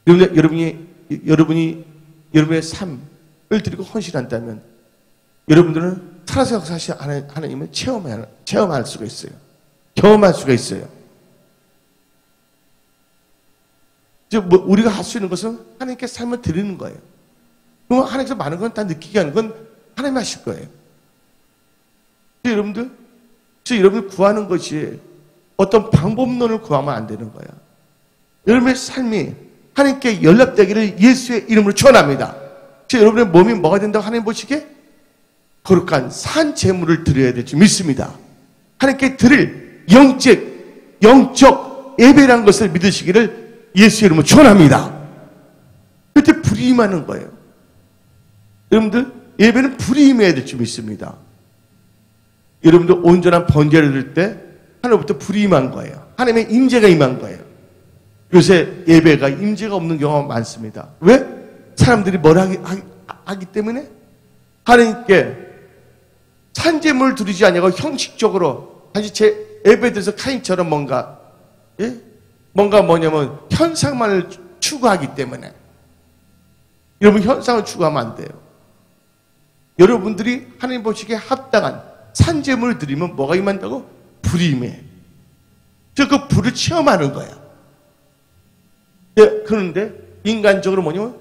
여러분이 여러분의 삶을 드리고 헌신한다면 여러분들은 살아서 사실 하나님을 체험할 수가 있어요. 경험할 수가 있어요. 우리가 할 수 있는 것은 하나님께 삶을 드리는 거예요. 그럼 하나님께서 많은 건 다 느끼게 하는 건 하나님 하실 거예요. 여러분들 구하는 것이 어떤 방법론을 구하면 안 되는 거예요. 여러분의 삶이 하나님께 연락되기를 예수의 이름으로 축원합니다. 여러분의 몸이 뭐가 된다고 하나님 보시기에 거룩한 산 제물을 드려야 될 줄 믿습니다. 하나님께 드릴 영적 예배라는 것을 믿으시기를 예수의 이름으로 축원합니다. 그때 불이 임하는 거예요. 여러분들 예배는 불이 임해야 될 줄 믿습니다. 여러분들 온전한 번제를 드릴 때 하나님부터 불이 임한 거예요. 하나님의 임재가 임한 거예요. 요새 예배가 임재가 없는 경우가 많습니다. 왜? 사람들이 뭘 하기 때문에 하나님께 산재물 드리지 아니하고 형식적으로 다시 제 예배드려서 카인처럼 뭐냐면 현상만을 추구하기 때문에 여러분 현상을 추구하면 안 돼요. 여러분들이 하나님 보시기에 합당한 산재물을 드리면 뭐가 임한다고? 불이 임해. 그 불을 체험하는 거야. 그런데 인간적으로 뭐냐면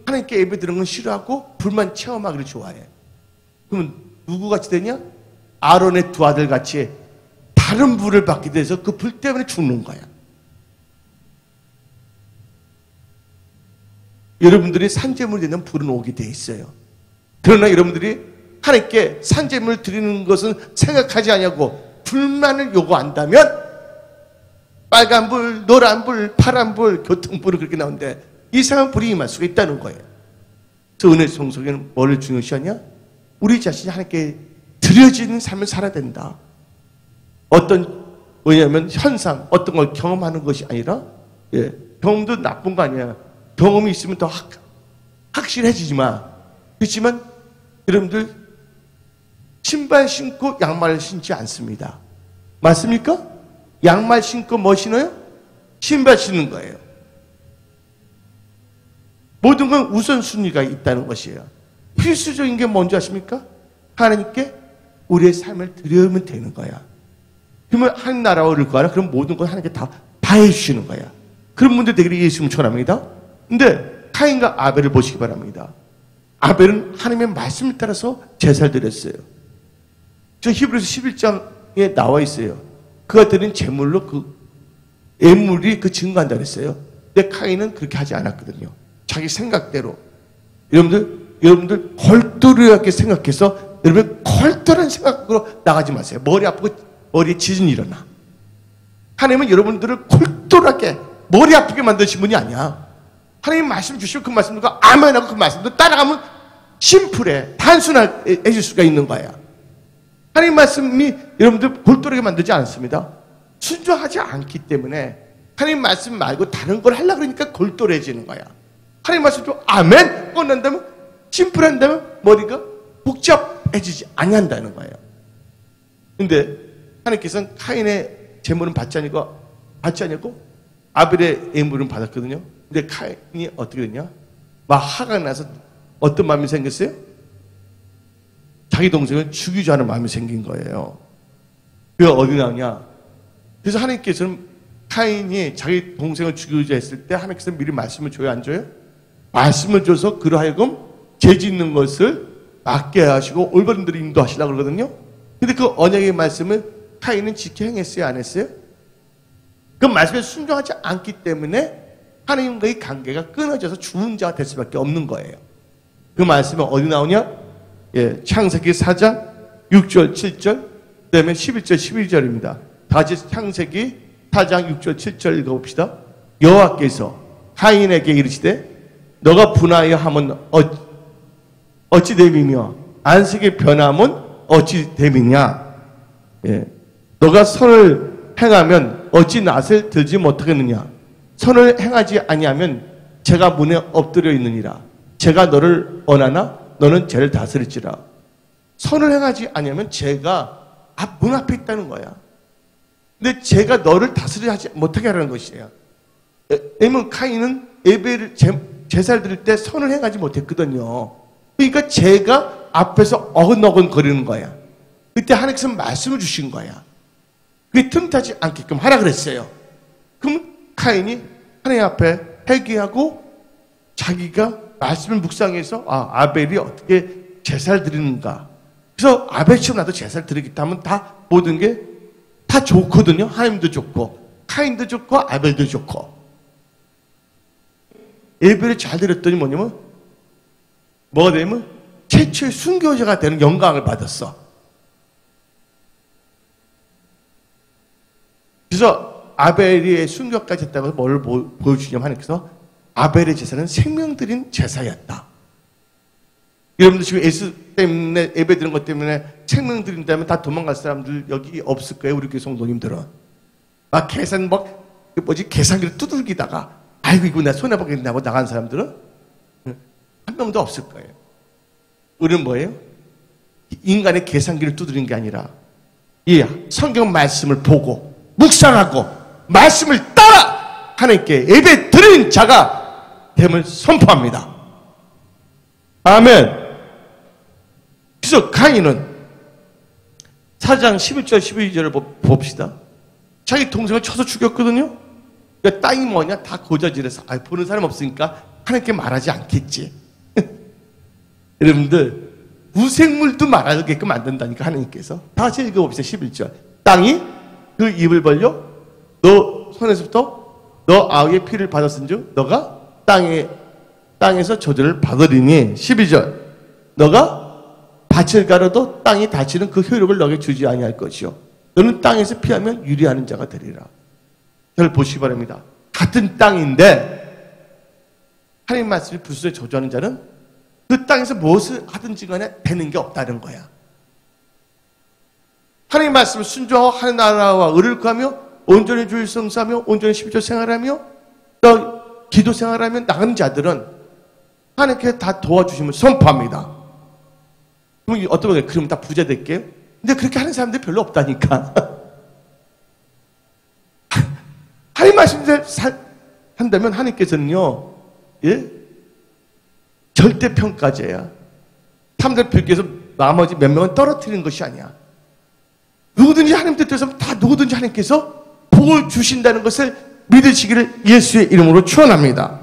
하나님께 예배 드리는 건 싫어하고 불만 체험하기를 좋아해. 그러면 누구같이 되냐? 아론의 두 아들 같이 다른 불을 받게 돼서 그 불 때문에 죽는 거야. 여러분들이 산재물이 되는 불은 오게 돼 있어요. 그러나 여러분들이 하나님께 산재물을 드리는 것은 생각하지 않냐고 불만을 요구한다면 빨간불, 노란불, 파란불, 교통불은 그렇게 나오는데 이상한 불이 임할 수가 있다는 거예요. 그래서 은혜 성속에는 뭐를 중요시하냐? 우리 자신이 하나님께 드려지는 삶을 살아야 된다. 뭐냐면 현상, 어떤 걸 경험하는 것이 아니라 경험도 나쁜 거 아니야. 경험이 있으면 더 확실해지지만 그렇지만 여러분들 신발 신고 양말을 신지 않습니다. 맞습니까? 양말 신고 뭐 신어요? 신발 신는 거예요. 모든 건 우선순위가 있다는 것이에요. 필수적인 게 뭔지 아십니까? 하나님께 우리의 삶을 드리면 되는 거야. 그러면 하나님 나라와 의를 구하라. 그럼 모든 건 하나님께 다 해주시는 거야. 그런 분들 되기를 예수님 축원합니다. 근데 카인과 아벨을 보시기 바랍니다. 아벨은 하나님의 말씀을 따라서 제사를 드렸어요. 저 히브리서 11장에 나와 있어요. 그가 드린 제물로 그 애물이 그 증거한다 그랬어요. 근데 카인은 그렇게 하지 않았거든요. 자기 생각대로. 여러분들 걸도르하게 생각해서 여러분 걸도란 생각으로 나가지 마세요. 머리 아프고 머리에 지진이 일어나. 하나님은 여러분들을 걸도르하게 머리 아프게 만드신 분이 아니야. 하나님 말씀 주시고 그 말씀과 아멘하고 그 말씀도 따라가면 심플해. 단순해질 수가 있는 거야. 하나님 말씀이 여러분들 골똘하게 만들지 않습니다. 순종하지 않기 때문에 하나님 말씀 말고 다른 걸 하려고 그러니까 골똘해지는 거야. 하나님 말씀 좀 아멘 꺼낸다면 심플한다면 머리가 복잡해지지 아니한다는 거예요. 근데 하나님께서는 카인의 제물은 받지 않고 아벨의 예물은 받았거든요. 근데 카인이 어떻게 됐냐? 막 화가 나서 어떤 마음이 생겼어요? 자기 동생을 죽이자 하는 마음이 생긴 거예요. 그게 어디 나오냐? 그래서 하나님께서는 카인이 자기 동생을 죽이자 했을 때 하나님께서 미리 말씀을 줘요, 안 줘요? 말씀을 줘서 그로 하여금 죄 짓는 것을 막게 하시고 올바른 대로 인도하시려고 그러거든요. 근데 그 언약의 말씀을 카인은 지켜 행했어요, 안 했어요? 그 말씀에 순종하지 않기 때문에 하나님과의 관계가 끊어져서 죽은 자가 될 수밖에 없는 거예요. 그 말씀은 어디 나오냐? 예, 창세기 4장 6절 7절 그 다음에 11절 12절입니다. 다 같이 창세기 4장 6절 7절 읽어봅시다. 여호와께서 카인에게 이르시되 너가 분하여 함은 어찌 됨이며 안식이 변함은 어찌 됨이냐. 예, 너가 선을 행하면 어찌 낯을 들지 못하겠느냐. 선을 행하지 아니하면 제가 문에 엎드려 있느니라. 제가 너를 원하나 너는 죄를 다스릴지라. 선을 행하지 아니하면 제가 문 앞에 있다는 거야. 근데 제가 너를 다스리지 하지 못하게 하라는 것이에요. 왜냐면 카인은 예배를 제사를 드릴 때 선을 행하지 못했거든요. 그러니까 제가 앞에서 어근어근 거리는 거야. 그때 하나님께서 말씀을 주신 거야. 그게 틈타지 않게끔 하라 그랬어요. 그럼 카인이 하나님 앞에 회개하고 자기가 말씀을 묵상해서 아벨이 어떻게 제사를 드리는가. 그래서 아벨처럼 나도 제사를 드리겠다 하면 다 모든 게 다 좋거든요. 하나님도 좋고 카인도 좋고 아벨도 좋고. 예배를 잘 드렸더니 뭐냐면 뭐가 되면 최초의 순교자가 되는 영광을 받았어. 그래서 아벨의 순교까지 했다고 해서 뭘 보여주냐면 하나님께서 아벨의 제사는 생명 드린 제사였다. 여러분들 지금 예수 때문에 예배 드리는 것 때문에 생명 드린다면 다 도망갈 사람들 여기 없을 거예요. 우리 교회 성도님들은. 막 계산기를 두들기다가 아이고 이거 내가 손해보겠냐고 나간 사람들은 한 명도 없을 거예요. 우리는 뭐예요? 인간의 계산기를 두드리는 게 아니라 이 성경 말씀을 보고 묵상하고 말씀을 따라 하나님께 예배 드리는 자가 됨을 선포합니다. 아멘. 그래서 카인은 4장 11절 12절을 봅시다. 자기 동생을 쳐서 죽였거든요. 그러니까 땅이 뭐냐 다 고자질해서 보는 사람 없으니까 하나님께 말하지 않겠지. 여러분들 우생물도 말하게끔 만든다니까 하나님께서. 다 같이 읽어봅시다. 11절 땅이 그 입을 벌려 너 손에서부터 너 아우의 피를 받았은즉 너가 땅에서 저주를 받으리니. 12절 너가 밭을 가려도 땅이 다치는 그 효력을 너에게 주지 아니할 것이요 너는 땅에서 피하면 유리하는 자가 되리라. 저를 보시기 바랍니다. 같은 땅인데 하나님 말씀이 불순에 저주하는 자는 그 땅에서 무엇을 하든지 간에 되는 게 없다는 거야. 하나님 말씀을 순종하고 하나님 나라와 의를 구하며 온전히 주일 성사하며 온전히 12조 생활하며 또 기도 생활하며 나가는 자들은 하나님께 다 도와주심을 선포합니다. 그럼 어떤 거예요? 그럼 다 부자 될게요? 근데 그렇게 하는 사람들이 별로 없다니까. 하나님 말씀대로 한다면 하나님께서는요, 예? 절대평가제야. 사람들 비교해서 나머지 몇 명은 떨어뜨리는 것이 아니야. 누구든지 하나님 뜻대로 다 누구든지 하나님께서 복을 주신다는 것을 믿으시기를 예수의 이름으로 축원합니다.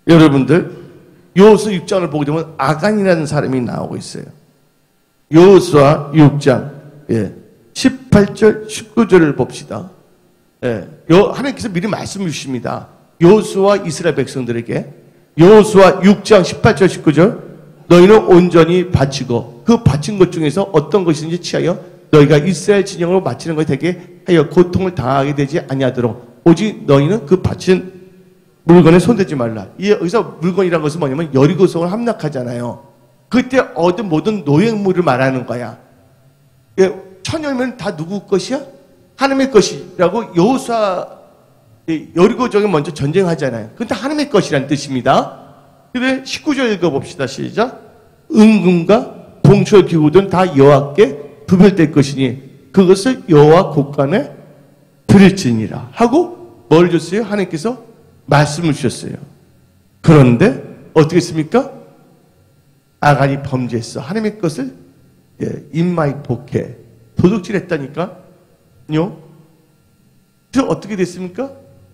여러분들 여호수아 6장을 보게 되면 아간이라는 사람이 나오고 있어요. 여호수아 6장 18절 19절을 봅시다. 하나님께서 미리 말씀을 주십니다. 여호수아 이스라엘 백성들에게 여호수아 6장 18절 19절 너희는 온전히 바치고 그 바친 것 중에서 어떤 것인지 취하여 너희가 이스라엘 진영으로 바치는 것이 되게 하여 고통을 당하게 되지 아니하도록 오직 너희는 그 바친 물건에 손대지 말라. 여기서 물건이라는 것은 뭐냐면 여리고성을 함락하잖아요. 그때 얻은 모든 노획물을 말하는 거야. 천여면 다 누구 것이야? 하나님의 것이라고 여호수아 여리고성에 먼저 전쟁하잖아요. 그건 다 하나님의 것이라는 뜻입니다. 근데 19절 읽어봅시다. 시작. 은금과 봉철 기구들은 다 여호와께 부별될 것이니 그것을 여호와 곳간에 드릴지니라 하고 뭘 줬어요? 하나님께서 말씀을 주셨어요. 그런데 어떻게 했습니까? 아간이 범죄했어. 하나님의 것을 인마이 복해 도둑질했다니까요. 그래서 어떻게 됐습니까?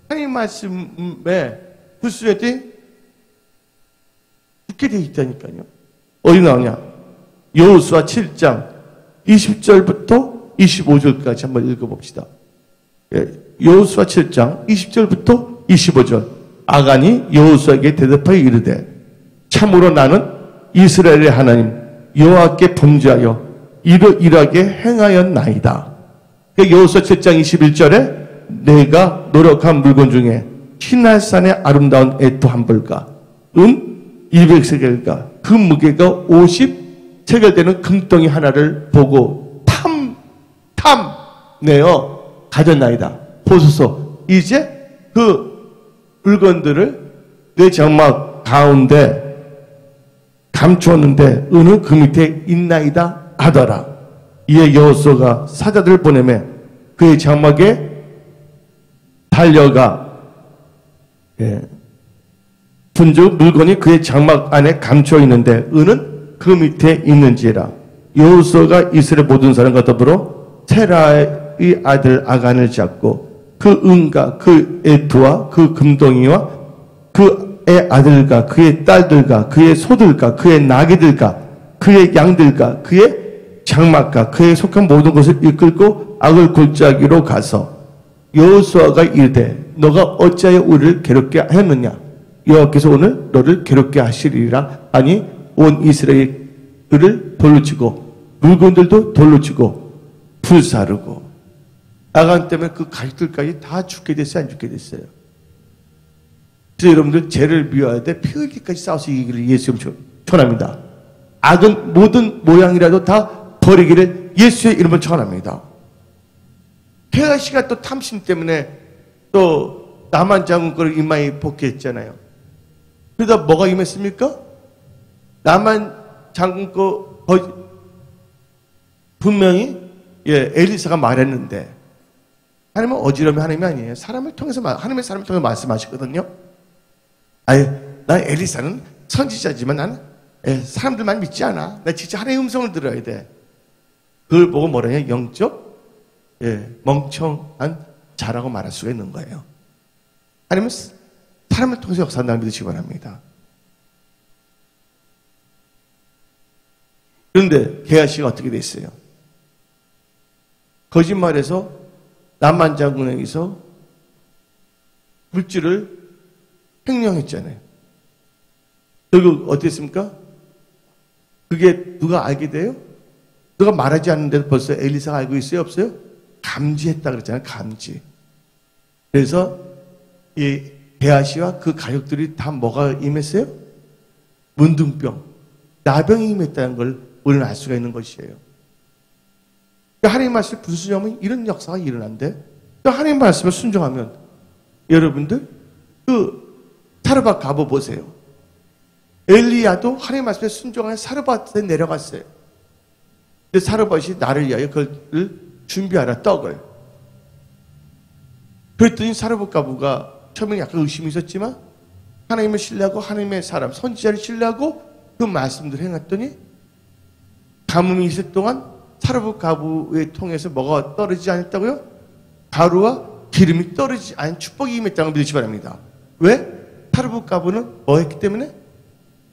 하나님 말씀에 불순했더니 죽게 되어 있다니까요. 어디 나오냐? 여호수아 7장 20절부터 25절까지 한번 읽어봅시다. 여호수아 7장 20절부터 25절. 아간이 여호수아에게 대답하여 이르되 참으로 나는 이스라엘의 하나님 여호와께 범죄하여 이러이러하게 행하였나이다. 여호수아 7장 21절에 내가 노력한 물건 중에 시날산의 아름다운 애토 한 벌과 은 200세겔과 그 무게가 50세겔 되는 금덩이 하나를 보고 탐내어 가졌나이다. 보소서 이제 그 물건들을 내 장막 가운데 감추었는데 은은 그 밑에 있나이다 하더라. 이에 여호수아가 사자들을 보내매 그의 장막에 달려가 분즉 물건이 그의 장막 안에 감춰 있는데 은은 그 밑에 있는지라. 여호수아가 이스라엘 모든 사람과 더불어 세라의 아들 아간을 잡고 그 은과 그 애토와 그 금덩이와 그의 아들과 그의 딸들과 그의 소들과 그의 나귀들과 그의 양들과 그의 장막과 그의 속한 모든 것을 이끌고 악을 골짜기로 가서 여호수아가 이르되 너가 어찌하여 우리를 괴롭게 하였느냐? 여호와께서 오늘 너를 괴롭게 하시리라. 아니 온 이스라엘을 돌로 치고 물건들도 돌로 치고 불사르고. 아간 때문에 그 가족들까지 다 죽게 됐어요? 안 죽게 됐어요? 그래서 여러분들 죄를 미워야 돼. 피 흘리기까지 싸워서 이기기를 예수 이름 축원합니다. 악은 모든 모양이라도 다 버리기를 예수의 이름으로 축원합니다. 게하시가 또 탐심 때문에 또 나만 장군 거를 인마에 복귀했잖아요. 그러다 뭐가 임했습니까? 나만 장군 거 분명히 엘리사가 말했는데 하나님은 어지러움이 하나님이 아니에요. 사람을 통해서 하나님의 사람을 통해 말씀하시거든요. 아니, 난 엘리사는 선지자지만 나는 사람들만 믿지 않아. 나 진짜 하나님의 음성을 들어야 돼. 그걸 보고 뭐라냐? 영적 멍청한 자라고 말할 수가 있는 거예요. 하나님은 사람을 통해서 역사한다는 믿으시기 바랍니다. 그런데 게하시가 어떻게 됐어요? 거짓말해서 남한 장군에게서 물질을 횡령했잖아요. 결국 어떻게 했습니까? 그게 누가 알게 돼요? 누가 말하지 않는데도 벌써 엘리사가 알고 있어요? 없어요? 감지했다 그랬잖아요. 감지. 그래서 이 게하시와 그 가족들이 다 뭐가 임했어요? 문둥병, 나병이 임했다는 걸 우리는 알 수가 있는 것이에요. 하나님 말씀에 불순종하면 이런 역사가 일어난대. 하나님 말씀에 순종하면 여러분들 그 사르밧 가보 보세요. 엘리야도 하나님 말씀에 순종하여 사르밧에 내려갔어요. 근데 사르밧이 나를 위하여 그걸 준비하라 떡을. 그랬더니 사르밧 가부가 처음에 약간 의심이 있었지만 하나님을 신뢰하고 하나님의 사람 선지자를 신뢰하고 그 말씀들을 행했더니 가뭄이 있을 동안 사르밧 가부에 통해서 뭐가 떨어지지 않았다고요? 가루와 기름이 떨어지지 않은 축복이 임했다는 걸 믿으시기 바랍니다. 왜? 타르부가부는 뭐 했기 때문에?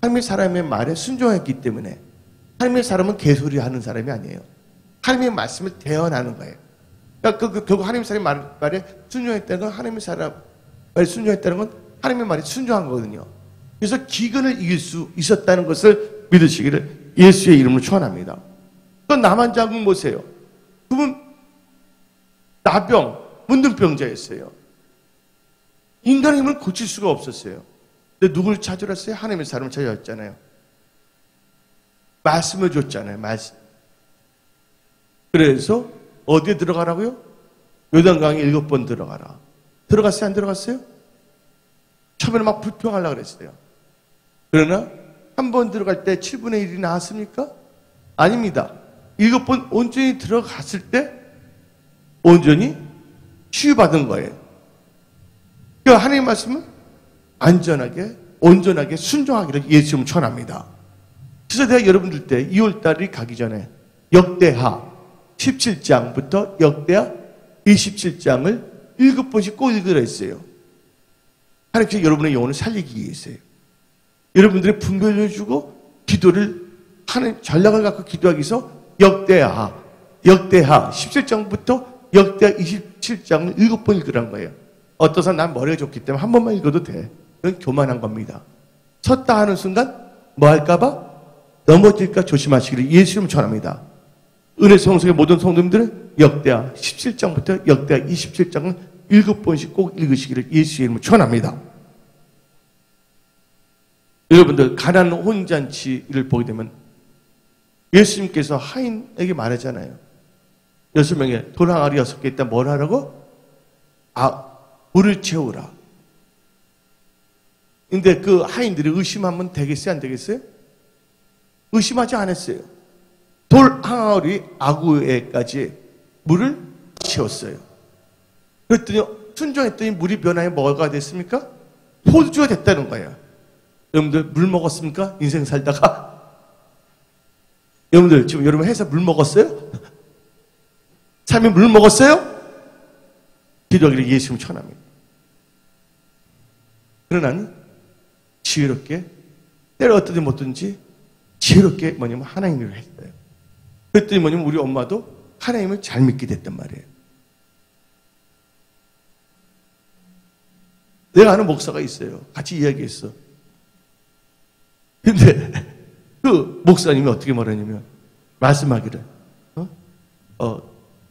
하나님의 사람의 말에 순종했기 때문에. 하나님의 사람은 개소리 하는 사람이 아니에요. 하나님의 말씀을 대언하는 거예요. 그러니까 결국 하나님의 사람의 말에 순종했다는 건 하나님의 사람 말에 순종했다는 건 하나님의 말에 순종한 거거든요. 그래서 기근을 이길 수 있었다는 것을 믿으시기를 예수의 이름으로 축원합니다. 또 나만 장군 보세요. 그분 나병, 문둥병자였어요. 인간의 힘을 고칠 수가 없었어요. 근데 누굴 찾으러 왔어요? 하나님의 사람을 찾아왔잖아요. 말씀을 줬잖아요. 말씀. 그래서 어디에 들어가라고요? 요단강에 7번 들어가라. 들어갔어요? 안 들어갔어요? 처음에는 막 불평하려고 그랬어요. 그러나 한 번 들어갈 때 7분의 1이 나왔습니까? 아닙니다. 7번 온전히 들어갔을 때 온전히 치유받은 거예요. 그러니까 하나님 말씀은 안전하게 온전하게 순종하기를 예수님 축원합니다. 그래서 내가 여러분들 때 2월달이 가기 전에 역대하 17장부터 역대하 27장을 7번씩 꼭 읽으라 했어요. 하나님께서 여러분의 영혼을 살리기 위해서요. 여러분들의 분별을 주고 기도를 하는 전략을 갖고 기도하기 위해서 역대하 17장부터 역대하 27장을 7번 읽으라는 거예요. 어떤 사람 난 머리가 좋기 때문에 한 번만 읽어도 돼. 그건 교만한 겁니다. 섰다 하는 순간 뭐 할까봐 넘어질까 조심하시기를 예수님 축원합니다. 은혜 성성의 모든 성도님들은 역대하 17장부터 역대하 27장을 7번씩 꼭 읽으시기를 예수의 이름으로 축원합니다. 여러분들 가나안 혼인잔치를 보게 되면 예수님께서 하인에게 말하잖아요. 6명의 돌 항아리 6개 있다 뭘 하라고? 물을 채우라. 근데 그 하인들이 의심하면 되겠어요? 안 되겠어요? 의심하지 않았어요. 돌 항아리 아구에까지 물을 채웠어요. 그랬더니 순종했더니 물이 변화해 뭐가 됐습니까? 포도주가 됐다는 거예요. 여러분들 물 먹었습니까? 인생 살다가? 여러분들 지금 여러분 회사 물 먹었어요? 삶에 물 먹었어요? 기도하기를 예수님 축원합니다. 그러나 지혜롭게 때려 어떠든 못든지 지혜롭게 뭐냐면 하나님을 했어요. 그랬더니 뭐냐면 우리 엄마도 하나님을 잘 믿게 됐단 말이에요. 내가 아는 목사가 있어요. 같이 이야기했어. 근데 그 목사님이 어떻게 말하냐면 말씀하기를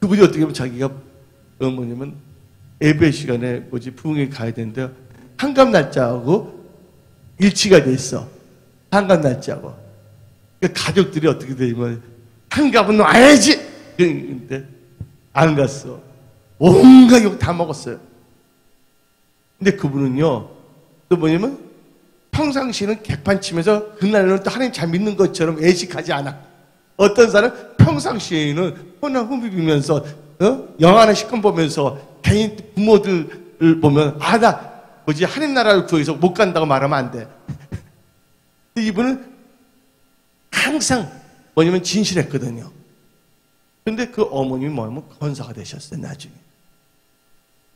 그분이 어떻게 보면 자기가 뭐냐면 예배 시간에 부흥회 가야 되는데 한갑 날짜하고 일치가 돼 있어. 한갑 날짜하고. 그러니까 가족들이 어떻게 되냐면 한갑은 와야지. 근데 안 갔어. 온갖 욕 다 먹었어요. 근데 그분은요 또 뭐냐면 평상시에는 개판 치면서 그날은 또 하나님 잘 믿는 것처럼 애식하지 않아. 어떤 사람은 평상시에는 혼나 후비비면서 영화나 시간 보면서 개인 부모들을 보면 나 하나님 나라를 구해서 못 간다고 말하면 안 돼. 이분은 항상 뭐냐면 진실했거든요. 근데 그 어머님이 뭐냐면 권사가 되셨어요. 나중에.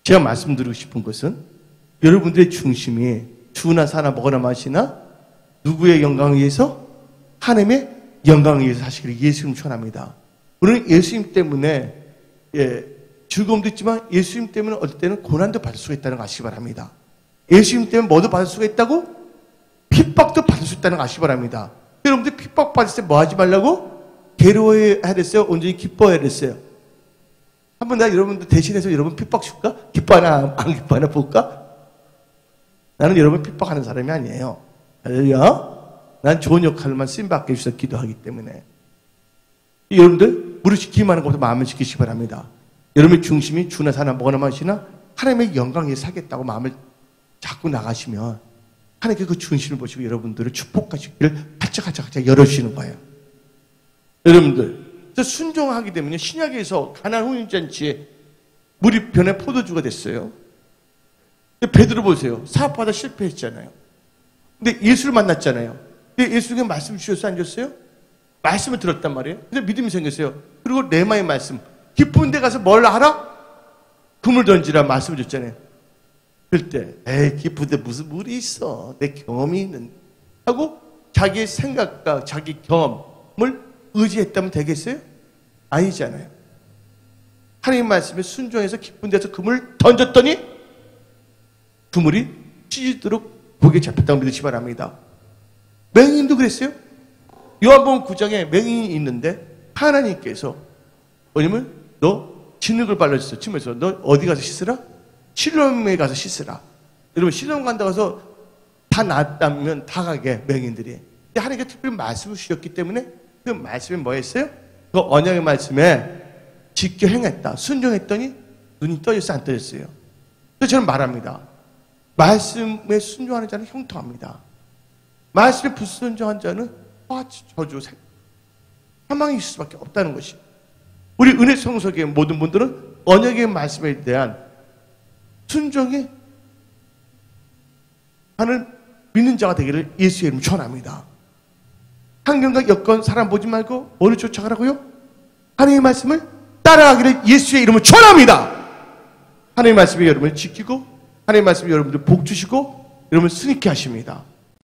제가 말씀드리고 싶은 것은 여러분들의 중심이 주나 사나 먹어나 마시나 누구의 영광을 위해서? 하나님의 영광을 위해서 사시기를 예수님 축원합니다. 우리는 예수님 때문에 즐거움도 있지만 예수님 때문에 어떨 때는 고난도 받을 수가 있다는 거 아시기 바랍니다. 예수님 때문에 뭐도 받을 수가 있다고? 핍박도 받을 수 있다는 거 아시기 바랍니다. 여러분들 핍박 받을 때 뭐 하지 말라고? 괴로워해야 됐어요? 온전히 기뻐해야 됐어요? 한번 내가 여러분들 대신해서 여러분 핍박 줄까? 기뻐하나 안 기뻐하나 볼까? 나는 여러분 핍박하는 사람이 아니에요. 할렐루야. 난 좋은 역할만 쓰임받게 해주셔서 기도하기 때문에. 여러분들 무릇이 기만한 것부터 마음을 지키시기 바랍니다. 여러분의 중심이 주나 사나 먹어나 마시나 하나님의 영광에 살겠다고 마음을 자꾸 나가시면 하나님께 그 중심을 보시고 여러분들을 축복하시기를 활짝 열어주시는 거예요. 여러분들 순종하게 되면 신약에서 가나안 혼인잔치에 물이 변해 포도주가 됐어요. 베드로 보세요. 사업하다 실패했잖아요. 근데 예수를 만났잖아요. 근데 예수님께 말씀 주셨어요? 안 줬어요? 말씀을 들었단 말이에요. 근데 믿음이 생겼어요. 그리고 레마의 말씀. 기쁜 데 가서 뭘 알아? 금을 던지라 말씀을 줬잖아요. 그럴 때 에이 기쁜데 무슨 물이 있어. 내 경험이 있는 하고 자기의 생각과 자기 경험을 의지했다면 되겠어요? 아니잖아요. 하나님 말씀에 순종해서 기쁜 데서 그물을 던졌더니 그물이 찢어지도록 목에 잡혔다고 믿으시 바랍니다. 맹인도 그랬어요. 요한복음 9장에 맹인이 있는데 하나님께서 뭐냐면 너 진흙을 발라줬어. 치면서 너 어디 가서 씻으라? 실로암에 가서 씻으라. 여러분 실로암 간다고 해서 다 낫다면 다 가게 맹인들이. 근데 하나님께서 특별히 말씀을 주셨기 때문에 그 말씀이 뭐였어요? 그 언약의 말씀에 지켜 행했다. 순종했더니 눈이 떠졌어요? 안 떠졌어요? 그래서 저는 말합니다. 말씀에 순종하는 자는 형통합니다. 말씀에 불순종한 자는 저주, 사망이 있을 수밖에 없다는 것이. 우리 은혜 성석의 모든 분들은 언약의 말씀에 대한 순종에 하는 믿는 자가 되기를 예수의 이름으로 축원합니다. 환경과 여건 사람 보지 말고 뭐를 쫓아가라고요? 하나님의 말씀을 따라가기를 예수의 이름으로 축원합니다. 하나님의 말씀이 여러분을 지키고 하나님의 말씀이 여러분들 복 주시고 여러분을 승리케 하십니다.